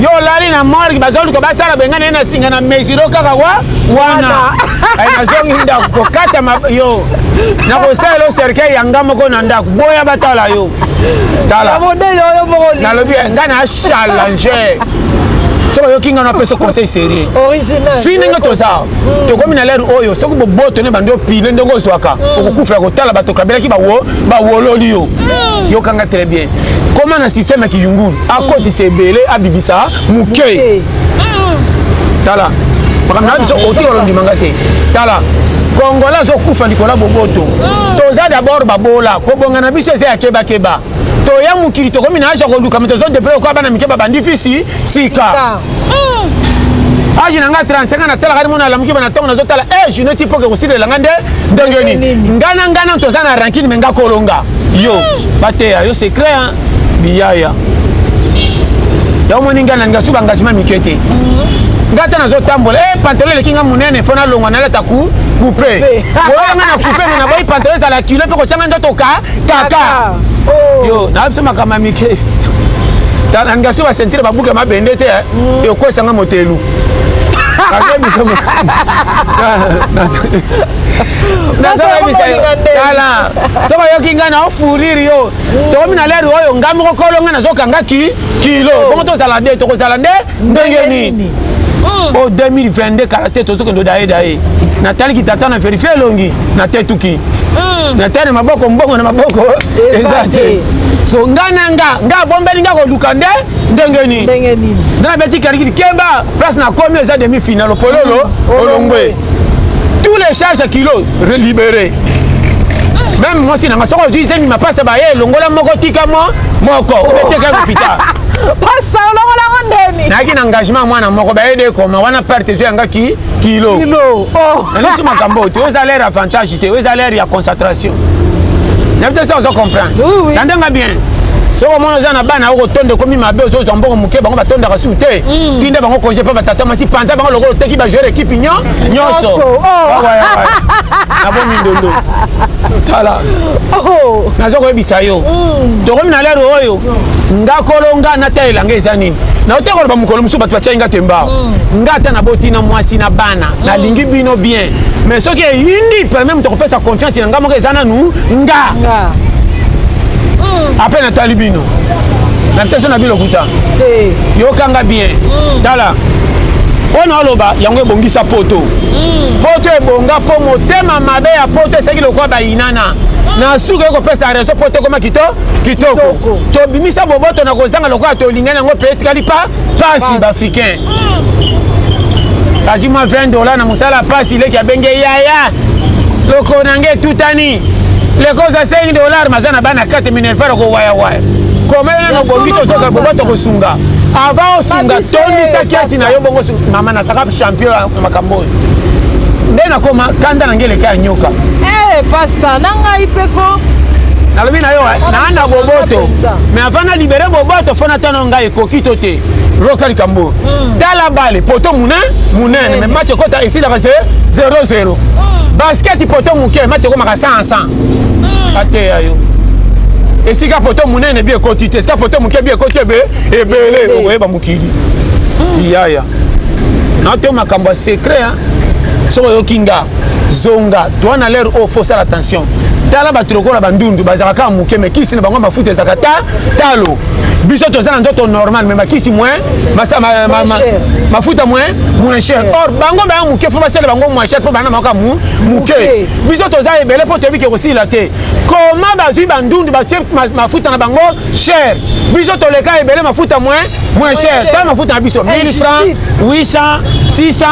yo lali na morgue bazoluka basala bengana na singa na mesiro kaka wana nazongi ndako kokata yo nakosala cercueil yanga moko na ndako boya batala yo tala nalobi nga na challenge soki oyoki nga napesa conseil sérieux fi ndenge toza tokomi na lere oyo soki boboto ne bandi opile ndenge ozwaka okokufela kotala bato kabelaki bawololi yo yokanga très bien koma na système ya kiyungulu akotisa ebele abibisa moke tala makambo na biso otika olondimanga te tala kongola azokufa likolo boboto toza d'abord babola kobonga na biso eza ya kebakeba toya mokili tokomi na aja koluka me tozodepele okoya bana mike babandi fisi sika age na nga 35 natalaka mona alamuki bana ntongo nazotala june ti mpoke kosilelanga ndenge nini ngana toza na rankine me nga kolonga yo bateya yo secret biyaya yaomoni nga nalinga su baengagement mike te nga ta nazotambola pantalon eleki nga monene fo nalongwa nalata coupe oyanga na coupe me naboyi pantalon ezala kilo mpe kotyanga nzoto kaka yo nabiso makambo mike nalinga su basentire babuke mabende te ekwesanga motelu kakebiso tala soki oyoki ngai na ofuliri yo tokomi na leri oyo ngai moko kolonga nazokanga kilo bongo tozala nde tokozala nde ndenge nini o 2022 kala te tozokende daye nataliki tata na verifie elongi na te tuki natene maboko mbongo na maboko eza te so nga bombeli nga koluka ndenge nini ndana beti kalikili keba place na komi eza demi finale pololo olongwe tous les charges kilo libéré même moi si nanga soko zui zemi mapasa ba ye longola moko tika moko obeteka hôpital pasa longola ndeni naki na engagement mwana moko ba yede koma wana perte zo yanga kilo oh nani makambo te oza l'air avantage te oza l'air ya concentration n'avez ça on comprendre oui tandanga bien so au moins on a bana au tonde comme mabe aux zambongo muke bango batonda ka souté tinde bango congé pas batata masi panza bango logo teki ba gérer équipe nyonso ouais abo mindolo tala nazo ko ebisa yo to comme na lero oyo ngakolonga na tailanga ezanini na oteko ba mukolo musu batu bachenga temba ngata na botina mwasi na bana na lingi bino bien mais ce qui est indi permet de faire sa confiance na ngamo ezana nu nga après Nathalie Bino la personne na bilo kuta yo kanga bien tala on a loba yango bongisa poto poto ebonga po motema mabe ya poto seki lokwa ba inana na suka ko pesa reso poto koma kitoko to bimisa boboto na kozanga lokwa to lingana ngo peut kalipa pasi ba africain azima $20 na musala pasi le kia benge yaya loko nange tutani le koza $5 mazana bana 4000 fara ko waya comment na bongito sosa boboto ko sunga avant sunga toni sakiasi na yo bongo mama na taka champion makambo ndena koma kanda na ngele ka nyoka pasta nanga ipeko na lobi na yo na anda boboto mais avant na libérer boboto fona tano ngai kokito te local kambo tala bale poto munene mais match kota ici la 0-0 basket poto muke match ko maka 100 ate ayo esika poto munene bien kotite esika poto muke bien kotebe ebele oyeba mukili yaya na te makambo secret so yo kinga zonga toi na l'air au faut ça attention tala batroko la bandundu bazaka muke mais kisi na bango mafuta zakata talo biso tozana ndoto normal mais makisi moins mafuta moins cher or bango ba muke faut passer bango moins cher pour bana maka muke biso toza ebele pour te bike aussi la te comment bazui bandundu ba mafuta na bango cher biso toleka ebele mafuta moins cher ta mafuta na biso 1000 francs 800 600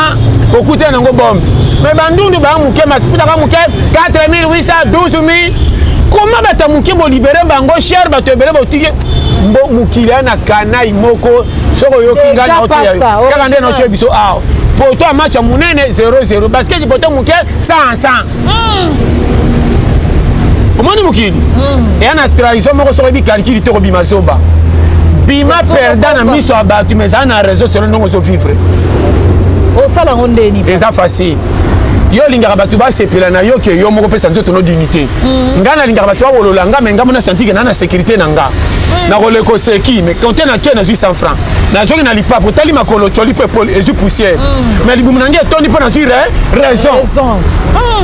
okute nango bombe mais bandundu ba muke mafuta ka muke 4800 12000 comment bata muke bo libérer bango cher ba te ebele botike mbo mukila na kanai moko soko yo kinga na otia kaka nde no chebiso aw poto a match munene 0-0 basket poto muke 100 omoni mukili et ana trahison moko soko bi calcul to bima soba bima perdant na miso abatu mais ana raison selon non zo vivre o sala ngondeni eza facile yo lingaka batu basepela na yo ke yo moko pesa nzoto no dignité ngana lingaka batu awolola nga me ngamona santi ke na sécurité na nga na koleko seki mais quand na tie na 800 francs na zoki na lipa pour tali makolo choli pepol et du poussière mais libumu nange tondi po na zire raison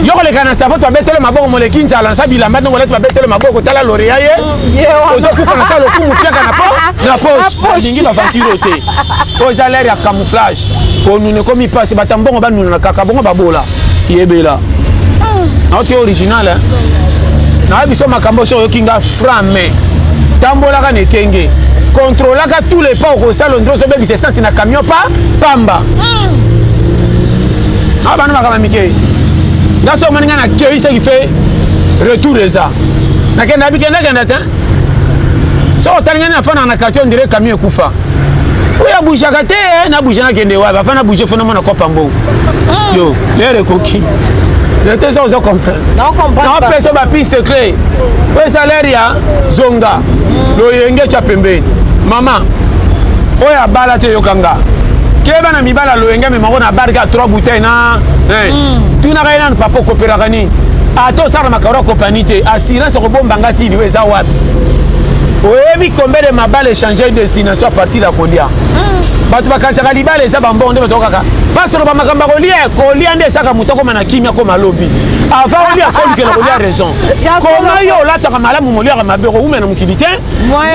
yo koleka na sapo to betele maboko moleki nzala nsa bilamba ndongo leto betele maboko tala loria ye ozo kufa na salo kumu piaka na poche lingi ba vampiro te o za l'air ya camouflage ko nous ne komi pas batambongo ba nous na kaka bongo babola yebela auto original na biso makambo so yokinga frame tambola ka nekenge contrôler ka tous les pas au salon ndrozo bebi essence na camion pa pamba abana makama mike ndaso maninga na kei ce qui fait retour eza na kenda bikenda ta so talinga na fana na quartier on dirait camion kufa oya bouchaka te na bouchana kende wa ba fana boucher fona mona kopa mbo yo lere koki le te so comprendre non peso ba piste clé we salaire ya zonga lo yenge cha pembeni mama oya bala te yokanga keba na mibala lo yenge me mangona barga 3 bouteilles na tuna kaina papa kopera ni ato sara makaro kompanité assurance ko bombanga ti ni weza wapi oyebi combien de mabale changer destination à partir de Kolia batu bakantaka libala eza bambongo nde bato kaka parce que ba makamba kolia nde saka mutoko mana kimia ko malobi avant olia faut que kolia raison comment yo lataka malamu molia mabero umena mukilité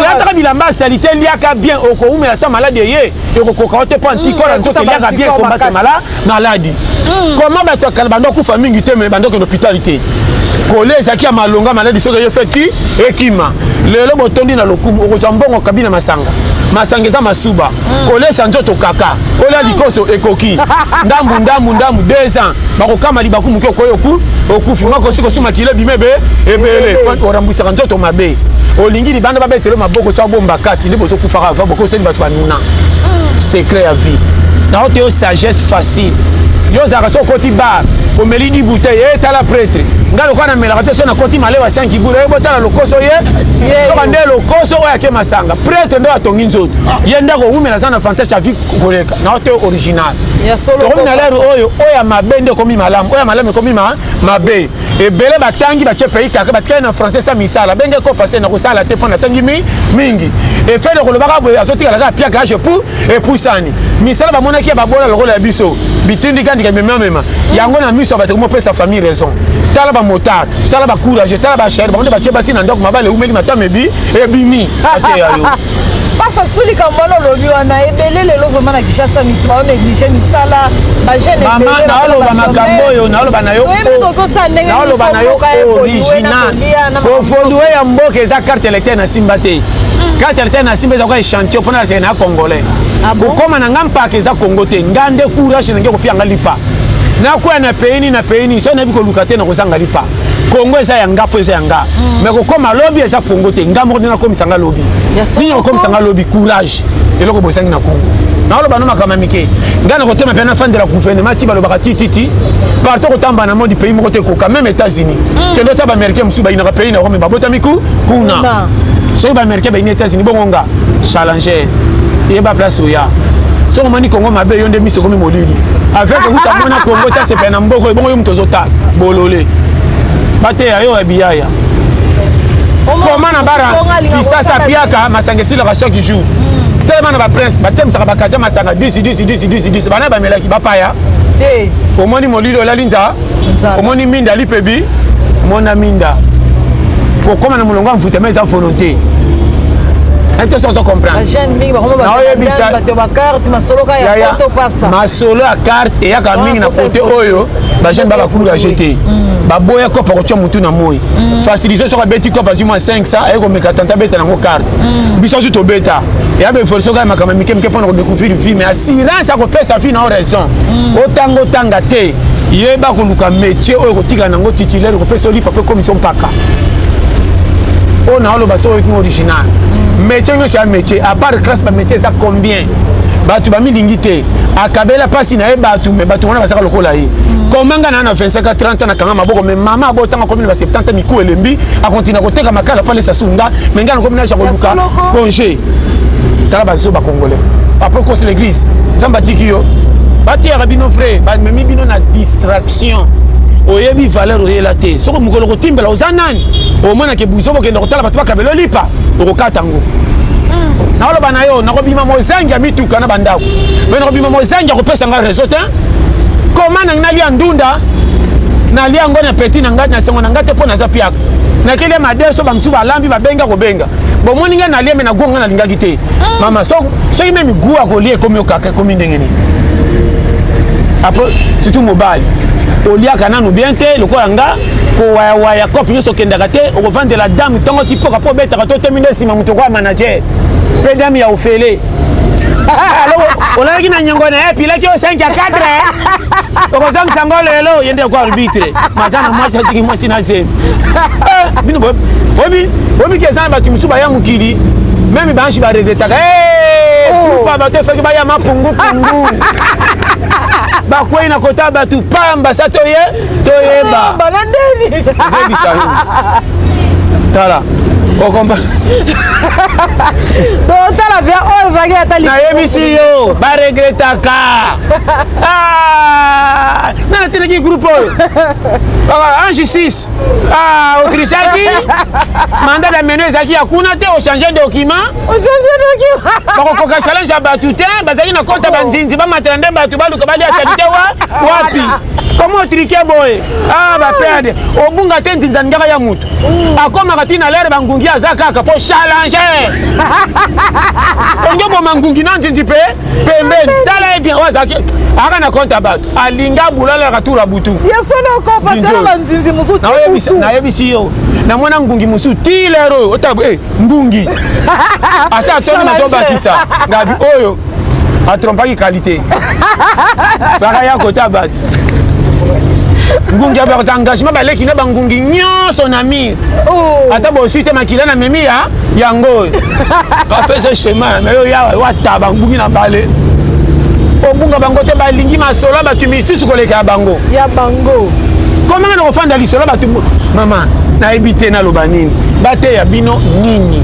lataka bilamba salité liaka bien oko umena ta maladie ye oko kokote pa anticorps nzoto liaka bien combattre maladie comment bato kala bando kufa mingi te me bando ke l'hôpitalité koleza kia malonga maladie soka yo feti ekima lelo botondi na lokumu okozambongo kabina masanga eza masuba kolesa nzoto kaka olia likoso ekoki ndambu 2 ans bakokama libaku muke okoyo okufi ngako siko suma kile bimebe ebele orambwisaka nzoto mabe olingi libanda babetelo maboko sa bomba kati ndi bozo kufaka ava boko seni batu banuna secret ya vie na ote yo sagesse facile yo zaka so koti bar o meli di bouteille et tala prêtre ngalo kwa na melaka te so na koti malewa 5 kibula e botala lokoso ye to bande lokoso oya ke masanga prêtre ndo atongi nzoto ye ndako umela sana fantastique vie koleka na hotel original ya solo to na lero oya mabende komi malamu oya malamu komi mabe e bele batangi ba chepe ikaka batkana na français sa misala benge ko passer na ko sala te pona tangi mingi e fait de kolobaka bo azotika la pia gage pour et poussani misala ba monaki ba bola lokola biso bitindi kandi ka mema yango na miso ba te ko pesa famille raison tala ba motard tala ba courage tala ba cher ba on ba chepa sina ndoko mabale umeli matambi e bimi ate ayo pasa suli kambono lobi wana ebele lelo vraiment na Kinshasa mitba on négligé misala ba jeune mama na oloba makambo yo na oloba na yo na oloba na yo original ko fondue ya mboka eza carte électeur na simba te carte électeur na simba eza kwa échantillon pona c'est na congolais kokoma na ngamba ke eza Congo te ngande courage nge ko pianga lipa na kwa na pays so na bi ko lukate na ko sanga lipa Congo eza yanga po eza yanga mais ko koma lobby eza Congo te ngamo na ko misanga lobby ni ko misanga lobby courage eloko bosangi na Congo na oloba no makama mike ngana ko tema pena fan de la gouvernement ti balo bakati titi partout ko tamba na modi pays mo te ko quand même États-Unis que l'autre ba américain musu ba ina pays na ko me babota miku kuna so ba américain ba ina États-Unis bongonga challenger et ba place oya so mani Congo mabe yonde miso komi molili avec que uta mona Congo ta se pena mboko bongo yo mtozo ta bolole bate ayo abiyaya comment na bara kisasa piaka masangesila ka chaque jour tellement na ba prince batem saka bakaza masanga 10 bana ba melaki bapaya te omoni molili olalinza omoni minda lipebi mona minda ko koma na mulonga mfuta meza volonté ente so comprendre la jeune mingi ba ba carte masolo ka ya photo pasta masolo a carte et ya ka mingi na photo oyo ba jeune ba ka fulu acheter ba boya ko pa ko tcho mutu na moyi faciliser so ka beti ko pas moins 500 et ko meka tanta beta na ko carte biso to beta ya be forso ka makama mike pona ko découvrir vie mais assurance ko pesa vie na raison otango tanga te yeba ko luka métier oyo ko tika nango titulaire ko pesa oli pa pe commission paka on a le basso original métier c'est un métier à part classe ba métier ça combien batu ba milingité akabela pasi na e batu mais batu wana basaka lokola yi comment ngana na 25 30 na kanga maboko mais mama abotanga combien ba 70 miku elembi a continuer ko teka makala pale sa sunda mais ngana combien na luka congé tala baso ba congolais après quoi c'est l'église zamba tikio bati rabino frère ba memi bino na distraction oyebi valeur oyela te soko mukolo ko timbela ozanani o mona ke buzo bokenda kotala batu bakabelo lipa okokatango na oloba na yo na kobima mozangi ya mituka na bandako mais na kobima mozangi ya kopesa nga réseau te comment na lia ndunda na lia ngona petit na ngati na sengo na ngate pona za piaka na kele madeso ba msuba lambi ba benga ko benga bo moni nga na lia me na gonga na lingaki te mama so ime mi gua ko lie komi okaka komi ndengeni après c'est tout mobile oliaka nanu bien te lokola nga ko waya kopi nyoso kendaka te okuvande la dame ntongo tipoka po betaka to temine nsima moto kwa manager pe dame ya ofele olalaki na nyango na epilaki o 5 à 4 okozangisa ngo lelo yende kwa arbitre mazana mwasi atiki mwasi na zemi bino bobi kezana batu musu baya mukili même banshi ba regretaka pa bato feki baya mapungu bakwei na kota batu pamba sa toyeba banandeni zebisa tala o kompa do tala bien o vagi atali na yebisi yo ba regretaka na teleki groupe en justice autrichaki mandat d'amener ezaki akuna te o changer document bakokoka challenge ya batu te bazali na compte banzinzi bamatela nde batu baluka balia salite wapi comment triquer boye baperde obunga te nzinzani ngaka ya mutu akomaka tina lere bangungi aza kaka po challenger onge boma ngungi na nzinzi pe pembeni tala bien wazaki aka na compte batu alinga bulala katura butu yasolo ko pasala banzinzi musu na yebisi yo na mwana ngungi musu tilero otabu ngungi asa toni na zobakisa ngabi oyo atrompaki qualité faka ya kota batu ngungi abaza engagement baleki na bangungi nyonso na mire ata bosi te makila na memi ya yango apesa chemin mais yo ya wataba ngungi na bale obunga bango te balingi masolo bato misusu koleka ya bango comment on ofanda lisolo bato mama nayebi te naloba nini bateya bino nini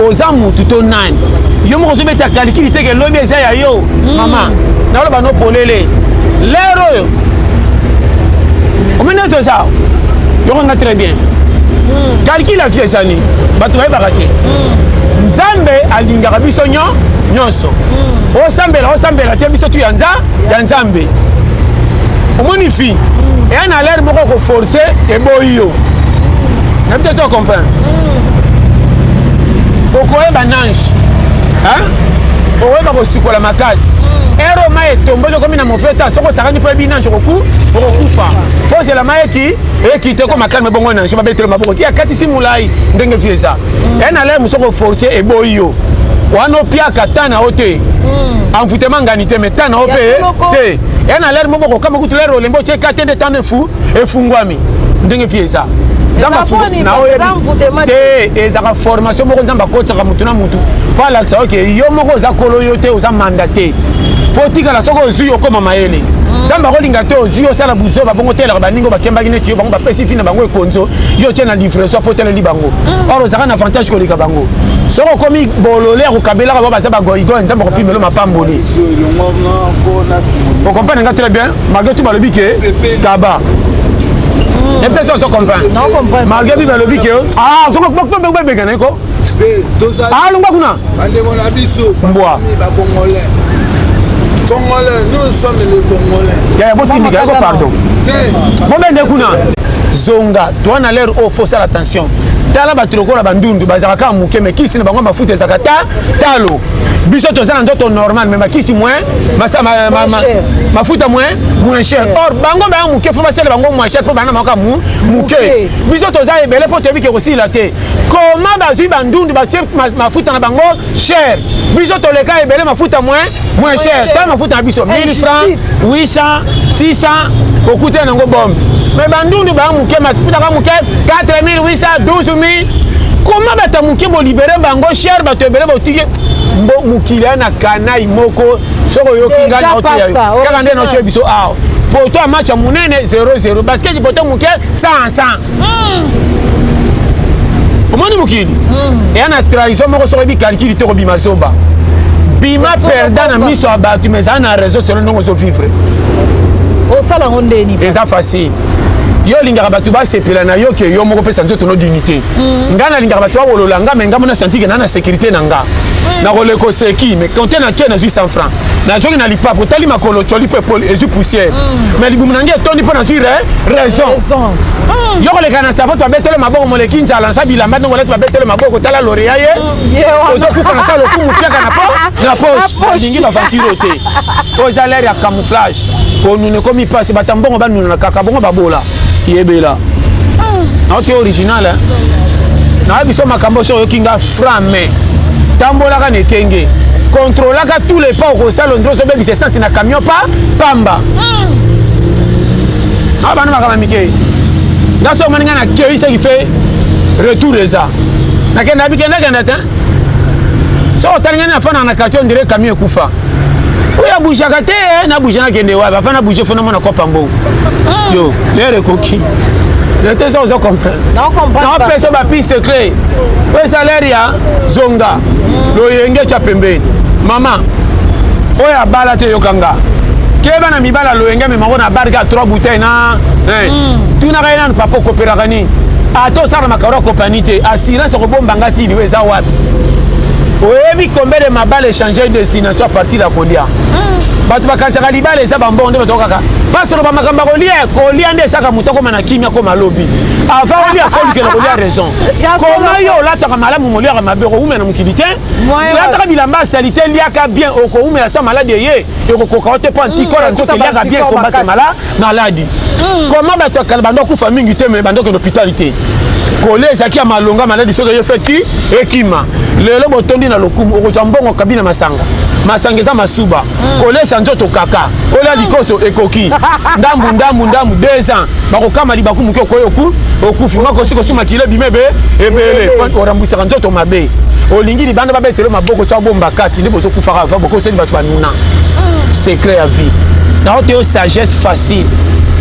oza mutu to nani yo moko ozobeta kalikili te ke lobi eza ya yo mama naloba no polele lero oyo omene toza yokonga très bien kalikili afie esani bato bayebaka te nzambe alingaka biso nyonso osambela te biso tu ya nzambe omoni fi eya na lere moko koforce eboyi yo nabi te so comprendre okoyeba nange okoyeba kosukola makasi ero ma etombo okomi na mofeta soko osakani mpo ebi nange okokufa fozela ma eki te komakani mebongo nange babetele maboko ti akatisi molai ndenge fi eza eya na lere moso koforce eboyi yo wana opiaka ta na yo te envoûtement ngani te me ta na yo mpe te eya na lere moko kokama kutu lere olembo otie ka te nde tano efungwami ndenge fi eza te ezaka formation moko nzambe akotisaka mutu na mutu mpo alakisa oke yo moko oza kolo yo te oza manda te mpo otikala soki ozwi okoma mayele nzambe akolinga te ozwi osala buzoba bongo telaka baningo bakembaki neti yo bango bapesi fi na bango ekonzo yo tie na livraison mpo teleli bango or ozaka na avantage koleka bango soki okomi bolole ya kokabelaka bao baza bagoigoy nzambe akopimelo mapamboli okomprendre nga très bien malgré tout balobi ke kaba et peut-être ça comprend malgré tout balobi ke bengana ko longwa kuna mbwa Congolais, nous sommes les Congolais. Pardon. Bon, Zonga, toi, on a l'air au faut faire attention. Tala batuloko la bandundu, bazaka muke, mais qui si ne bango ma foute zakata, talo. Biso to zana ndoto normal, mais ma kisi moins, ma foute moins cher. Or, bango ba muke, faut passer le bango moins cher pour bana maka muke. Biso to zana belé pour te dire que aussi la té. Comment bazu bandundu ba ma foute na bango cher. Biso to le cas belé ma foute moins cher. Tant ma foute na biso 1000 francs, 800, 600, au coûté nango bombe. Mais bandundu ba muke, ma foute na muke 4800, 12000. Comment bata muke bo libérer bango cher ba te belé ba tike mbo mukila na kanai moko soko yo kinga na otia kaka ndé no tie biso aw poto match munene 0-0 basket poto muke 100 omoni mukili et ana trahison moko soko bi calcul to bima soba bima perdant na miso abatu mais ana raison selon nous so vivre o sala ngondeni eza facile yo lingaka bato basepela na yo ke yo moko pesa nzoto no dignité nga na lingaka bato bawolola nga me nga mona senti ke na na sécurité na nga na koleko seki mais quand na tie na 800 francs na zoki na lipapo tali makolo toli pe pol ezu poussière mais libumu na nge tondi po na zui raison yo koleka na sapo to abetele maboko moleki nzala nsa bilamba ndongo leti babetele maboko tala loreya ye ozokufa na sala okumu tiaka na poche lingi bavankiro te oza l'air ya camouflage po nune komi pasi batambongo banuna na kaka bongo babola yebela aote original na biso makambo so yokinga frame tambolaka ne kenge contrôlaka tous les pas au salon ndroso bebi essence na camion pa pamba abana makama mike ngaso maninga na kei ce qui fait retour eza na kenda bikenda kenda ta so talinga na fana na quartier on dirait camion kufa oya bouchaka te na bouchana kende wa ba fana boucher fona mona kopa mbo yo l'air coquille le te so comprendre non personne ba piste clé we salaire ya zonga lo yenge cha pembeni mama oya bala te yokanga keba na mibala lo yenge me mangona barga 3 bouteilles na tuna kaina papa kopera kani ato sara makaro compagnie te assurance ko bomba ngati ni weza wapi oyebi combien de mabale changer destination à partir de Kolia bato bakantaka libala eza bambongo nde bato kaka pasolo bamakamba kolia nde esaka moto akoma na kimia koma lobi avant kolia foluke na kolia raison koma yo olataka malamu moliaka mabe okoumela mokili te olataka bilamba asali te liaka bien okoumela ta maladi eye ekokoka o te mpo antikore nzoto eliaka bien kombate maladi koma bato akala bando akufa mingi te me bando okende hôpital te kolia ezalaki ya malonga maladi soki eye feti ekima lelo botondi na lokumu okozwa mbongo kabina masanga masangeza masuba kolesa nzoto kaka ola likoso ekoki ndambu 2 ans bakokama libaku muke okoyoku okufi mako siko suma kile bimebe ebele orambwisaka nzoto mabe olingi libanda babetelo maboko sa bomba kati ndi bozo kufaka va boko seli batu banuna secret ya vie na ote yo sagesse facile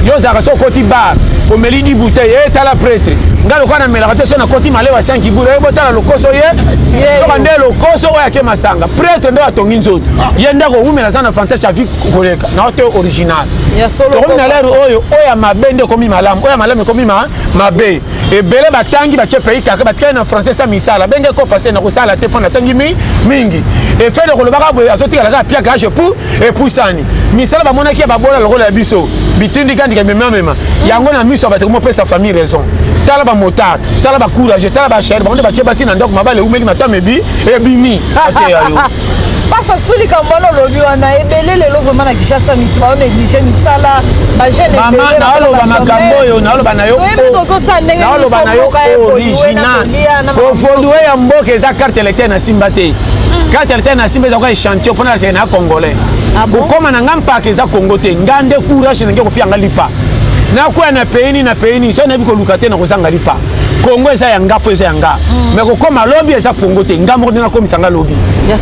yo zaka so koti bar omeli di bouteille etala prêtre ngalo kana melaka te so na koti malewa 5 boules ebotala lokoso ye to nde lokoso oya ke masanga prêtre ndo atongi nzoto ye ndako umela sana fantastique ya vie koleka na ote original ya solo ko na lero oya mabende komi malamu oya malamu komi mabe ebele batangi bache pays kaka batkana na français sa misala benge ko passer na ko sala te pona tangi mingi e fait de kolobaka boye azotika la pia garage pour et poussani misala ba monaki ba bola lokola ya biso bitindi kandi ka mema yango na miso ba te mo pesa famille raison tala ba motard tala ba courage tala ba cher ba on ba che basi na ndako mabale umeli matamebi e bimi ate yayo pasa sulika mbona lobi wana ebele lelo vraiment na Kishasa mitwa on négligé misala ba jeune mama na olo ba makambo yo na olo ba na yo na olo ba na yo original ofondwe ya mboka eza carte électeur na simba te carte électeur na simba eza ko échantillon pona na congolais kokoma na ngamba ke eza Congo te ngande courage na ngeko pianga lipa na kwa na pays so na biko lukate na kozanga lipa Congo eza yanga po eza yanga mais kokoma lobby eza Congo te ngambo na komisa nga lobby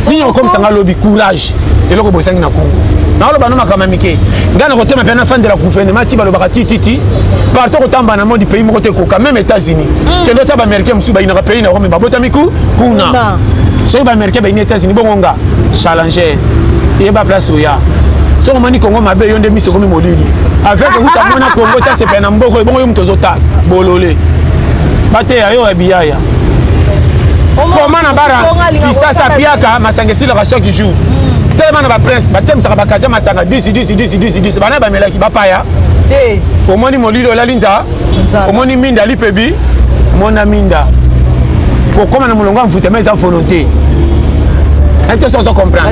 ni komisa nga lobby courage eloko bosangi na Congo na olo bano makama mike ngana kotema pe na fin de la gouvernement ti balobaka titi partout kotamba na monde pays moko te ko quand même États-Unis kendo ta ba américain musu ba ina pays na Rome babota miku kuna so ba américain ba ina États-Unis bongonga challenger et ba place oya so moni Congo mabe yonde miso komi molili avec uta mona Congo ta se pena mboko bongo yo mtozo ta bolole bate ya yo ebiyaya comment na bara kisasa piaka masangesila ka chaque jour tellement na ba presse batem saka bakaza masanga 10 bana ba melaki bapaya omoni molili olalinza omoni minda lipebi mona minda kokoma na mulongo mfuta mais en volonté est-ce que ça comprendre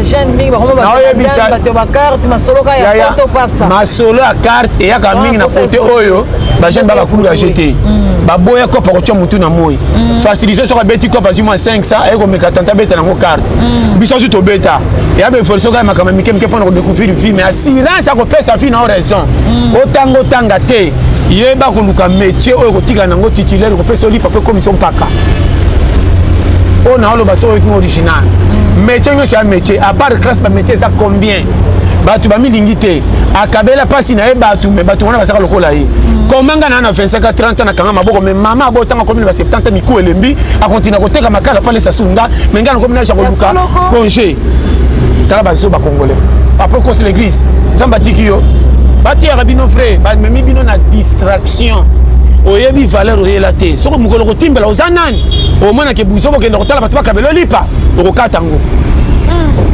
masolo ya carte et ya ka mingi na côté oyo ba jeune ba kulu ya jeter ba boya ko pour tcho mutu na moyi faciliser so ka beti ko pas moins 500 et ko meka tanta beta na carte biso to beta et abe forso ka makama mike pour découvrir vie mais assurance ko pesa fi na raison otango tanga te yeba ko luka métier oyo ko tika nango titulaire ko pesa lipa pe commission paka on a le basso original métier c'est un métier à part classe ba métier ça combien batu ba milingité akabela pasi na e batu mais batu wana basaka lokola yi komanga na 25 à 30 ans na kanga maboko mais mama abotanga komi ba 70 miku elembi a continuer ko teka makala pale sasunga mais ngana komi na jakoluka congé tala baso ba congolais après qu'on c'est l'église samba tikio bati ya bino frère ba memi bino na distraction oyebi valeur oyela te soko mukolo ko timbela ozanani o mona ke buzo bokenda kotala batu bakabelo lipa okokatango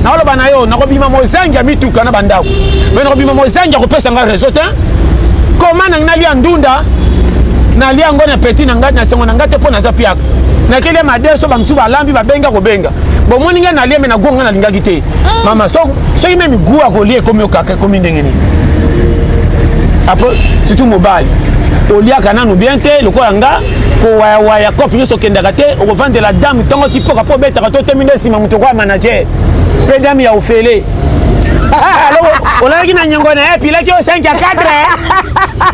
na oloba na yo nakobima mozangia mituka na bandako mais nakobima mozangia kopesa nga réseau te koma na nalia ndunda nalia ngona petit na ngati na sengo na ngate po na za piaka na kele madeso bamsu balambi babenga kobenga bomoni nga nalia me na gonga na lingaki te mama so ime migua ko lie komi okaka komi ndengeni après c'est tout mobile oliaka nanu bien te lokola nga ko waya kopi nyoso kendaka te okuvande la dame ntongo tipoka po betaka to teminde nsima moto kwa manager pe dame ya ofele olalaki na nyango na ye pilaki yo 5 à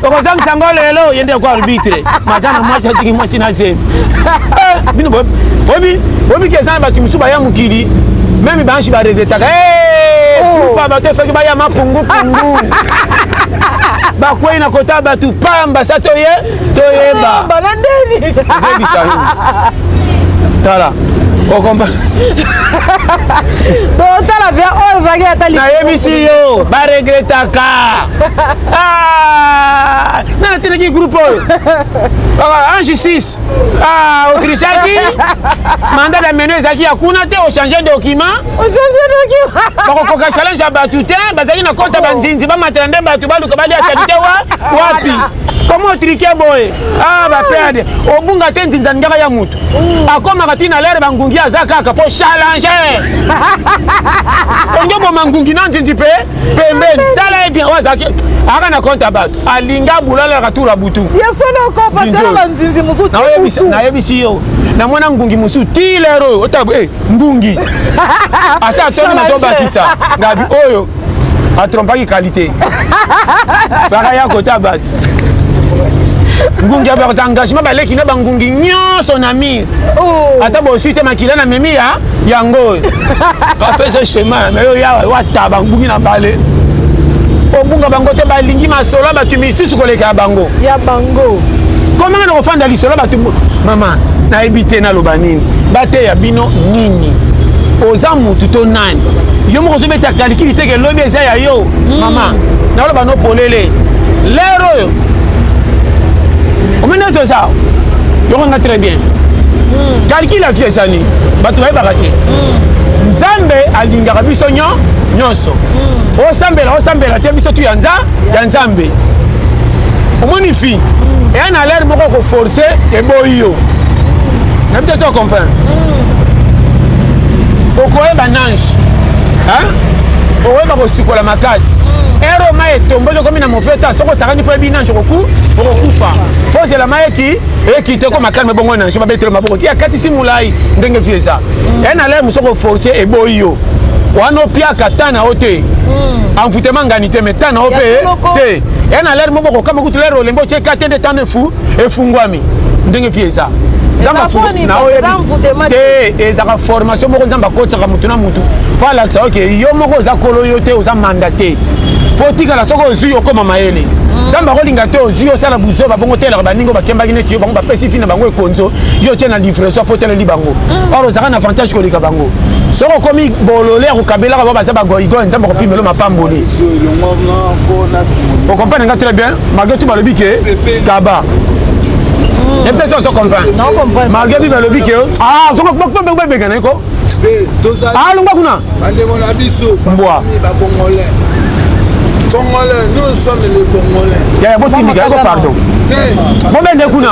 4 okozangisa ngo lelo yende kwa arbitre mazana mwasi atiki mwasi na zemi bino bobi kezana bato mosusu baya mokili meme banshi baregretaka pa bato efaki baya mapungu bakwei na kota batu pamba sa toyeba ezebisa tala okomba tala bien oyo vaki atali nayebisi yo baregretaka nana teleki groupe oyo injustice otrichaki mandat dameno ezalaki ya kuna te ochange document bakokoka challenge ya batu te bazalaki na kota banzinzi bamatela nde batu baluka balia salite wapi comment triquer boy ah ba perde obunga te ntinzani ngaka ya mutu akoma katina lere bangungi azaka ka po challenger ongo bo mangungi nanti pe pembeni tala bien wazaki aka na compte abat alinga bulala ka tura butu yesono ko pasala banzinzi musu na yebisi yo na mwana ngungi musu tilero otabu ngungi asa toni mazo bakisa ngabi oyo atrompaki qualité faka ya kota bat ngungi aberta engagement baleki na bangungi nyonso na mire ata bosi te makila na memi ya yango apesa chemin mais yo ya wataba ngungi na bale obunga bango te balingi masolo batu misusu koleka bango ya bango comment na kofanda lisolo batu mama na ebite na loba nini bate ya bino nini oza mutu to nani yo moko zobeta calcul te ke lobi eza ya yo mama na loba no polele lero yo omene to ça yo nga très bien calcul la vie sani batu ba bakate nzambe alingaka biso nyonso osambela te biso tu ya nzambe omoni fi et na l'air moko ko forcer et boyo na peut ça comprendre okoyeba nange okoyeba kosikola makasi ero mai etomboki okomi na mofeta soko osakani mpo ebi nange okokufa fozela mai ekite ko makani mebongo nange babetele maboko akatisi molai ndenge vie eza e na l'air mosoko oforce eboyi yo wana opiaka ta na o te envoûtement ngani te me ta na o mpe te e na l'air moko okama kutu lere olembo otie kate nde tano efungwami ndenge vie eza te ezaka formation moko nzambe akotisaka mutu na mutu mpo alakisa oke yo moko oza kolo yo te oza manda te mpo tikala soki ozwi okoma mayele nzambe akolinga te ozwi osala buzoba bongo telaka baningo bakembaki neti yo bango bapesi fi na bango ekonzo yo tie na livraison apo teleli bango or ozaka na avantage kolika bango soki okomi bolole akokabelaka bao baza bagoigoy nzambe akopimelo mapamboli okomprendre nga très bien malgré tout balobi ke kaba et peut-être ça on se comprend. Non, on comprend. Malgré tout le bique. Ah, on comprend pas bien bien bien quoi. Ah, l'on va kuna. Allez mon abisso. Bois. Congolais. Congolais, nous sommes les Congolais. Il y a beaucoup de gars pardon. Bon ben de kuna.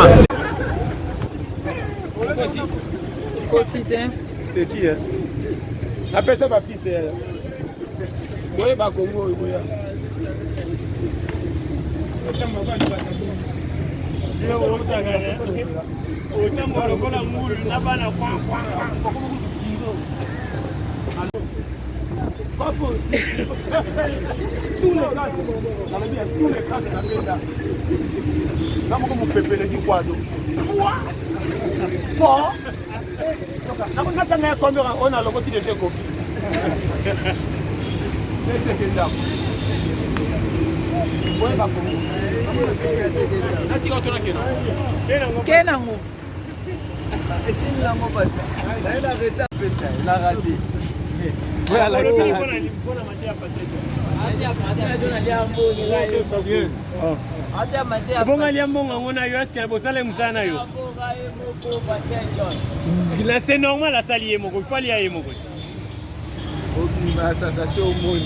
C'est qui hein? Appelle ça ma piste. Boye ba Congo boya. Kenango. Essayez la mauvaise. Elle a arrêté à faire ça. Elle a raté. Oui, Alexa. Bonga liamonga ngona yo eske bosale musana yo. Là c'est normal à salier moko, il faut aller à moko. Aucune sensation au monde.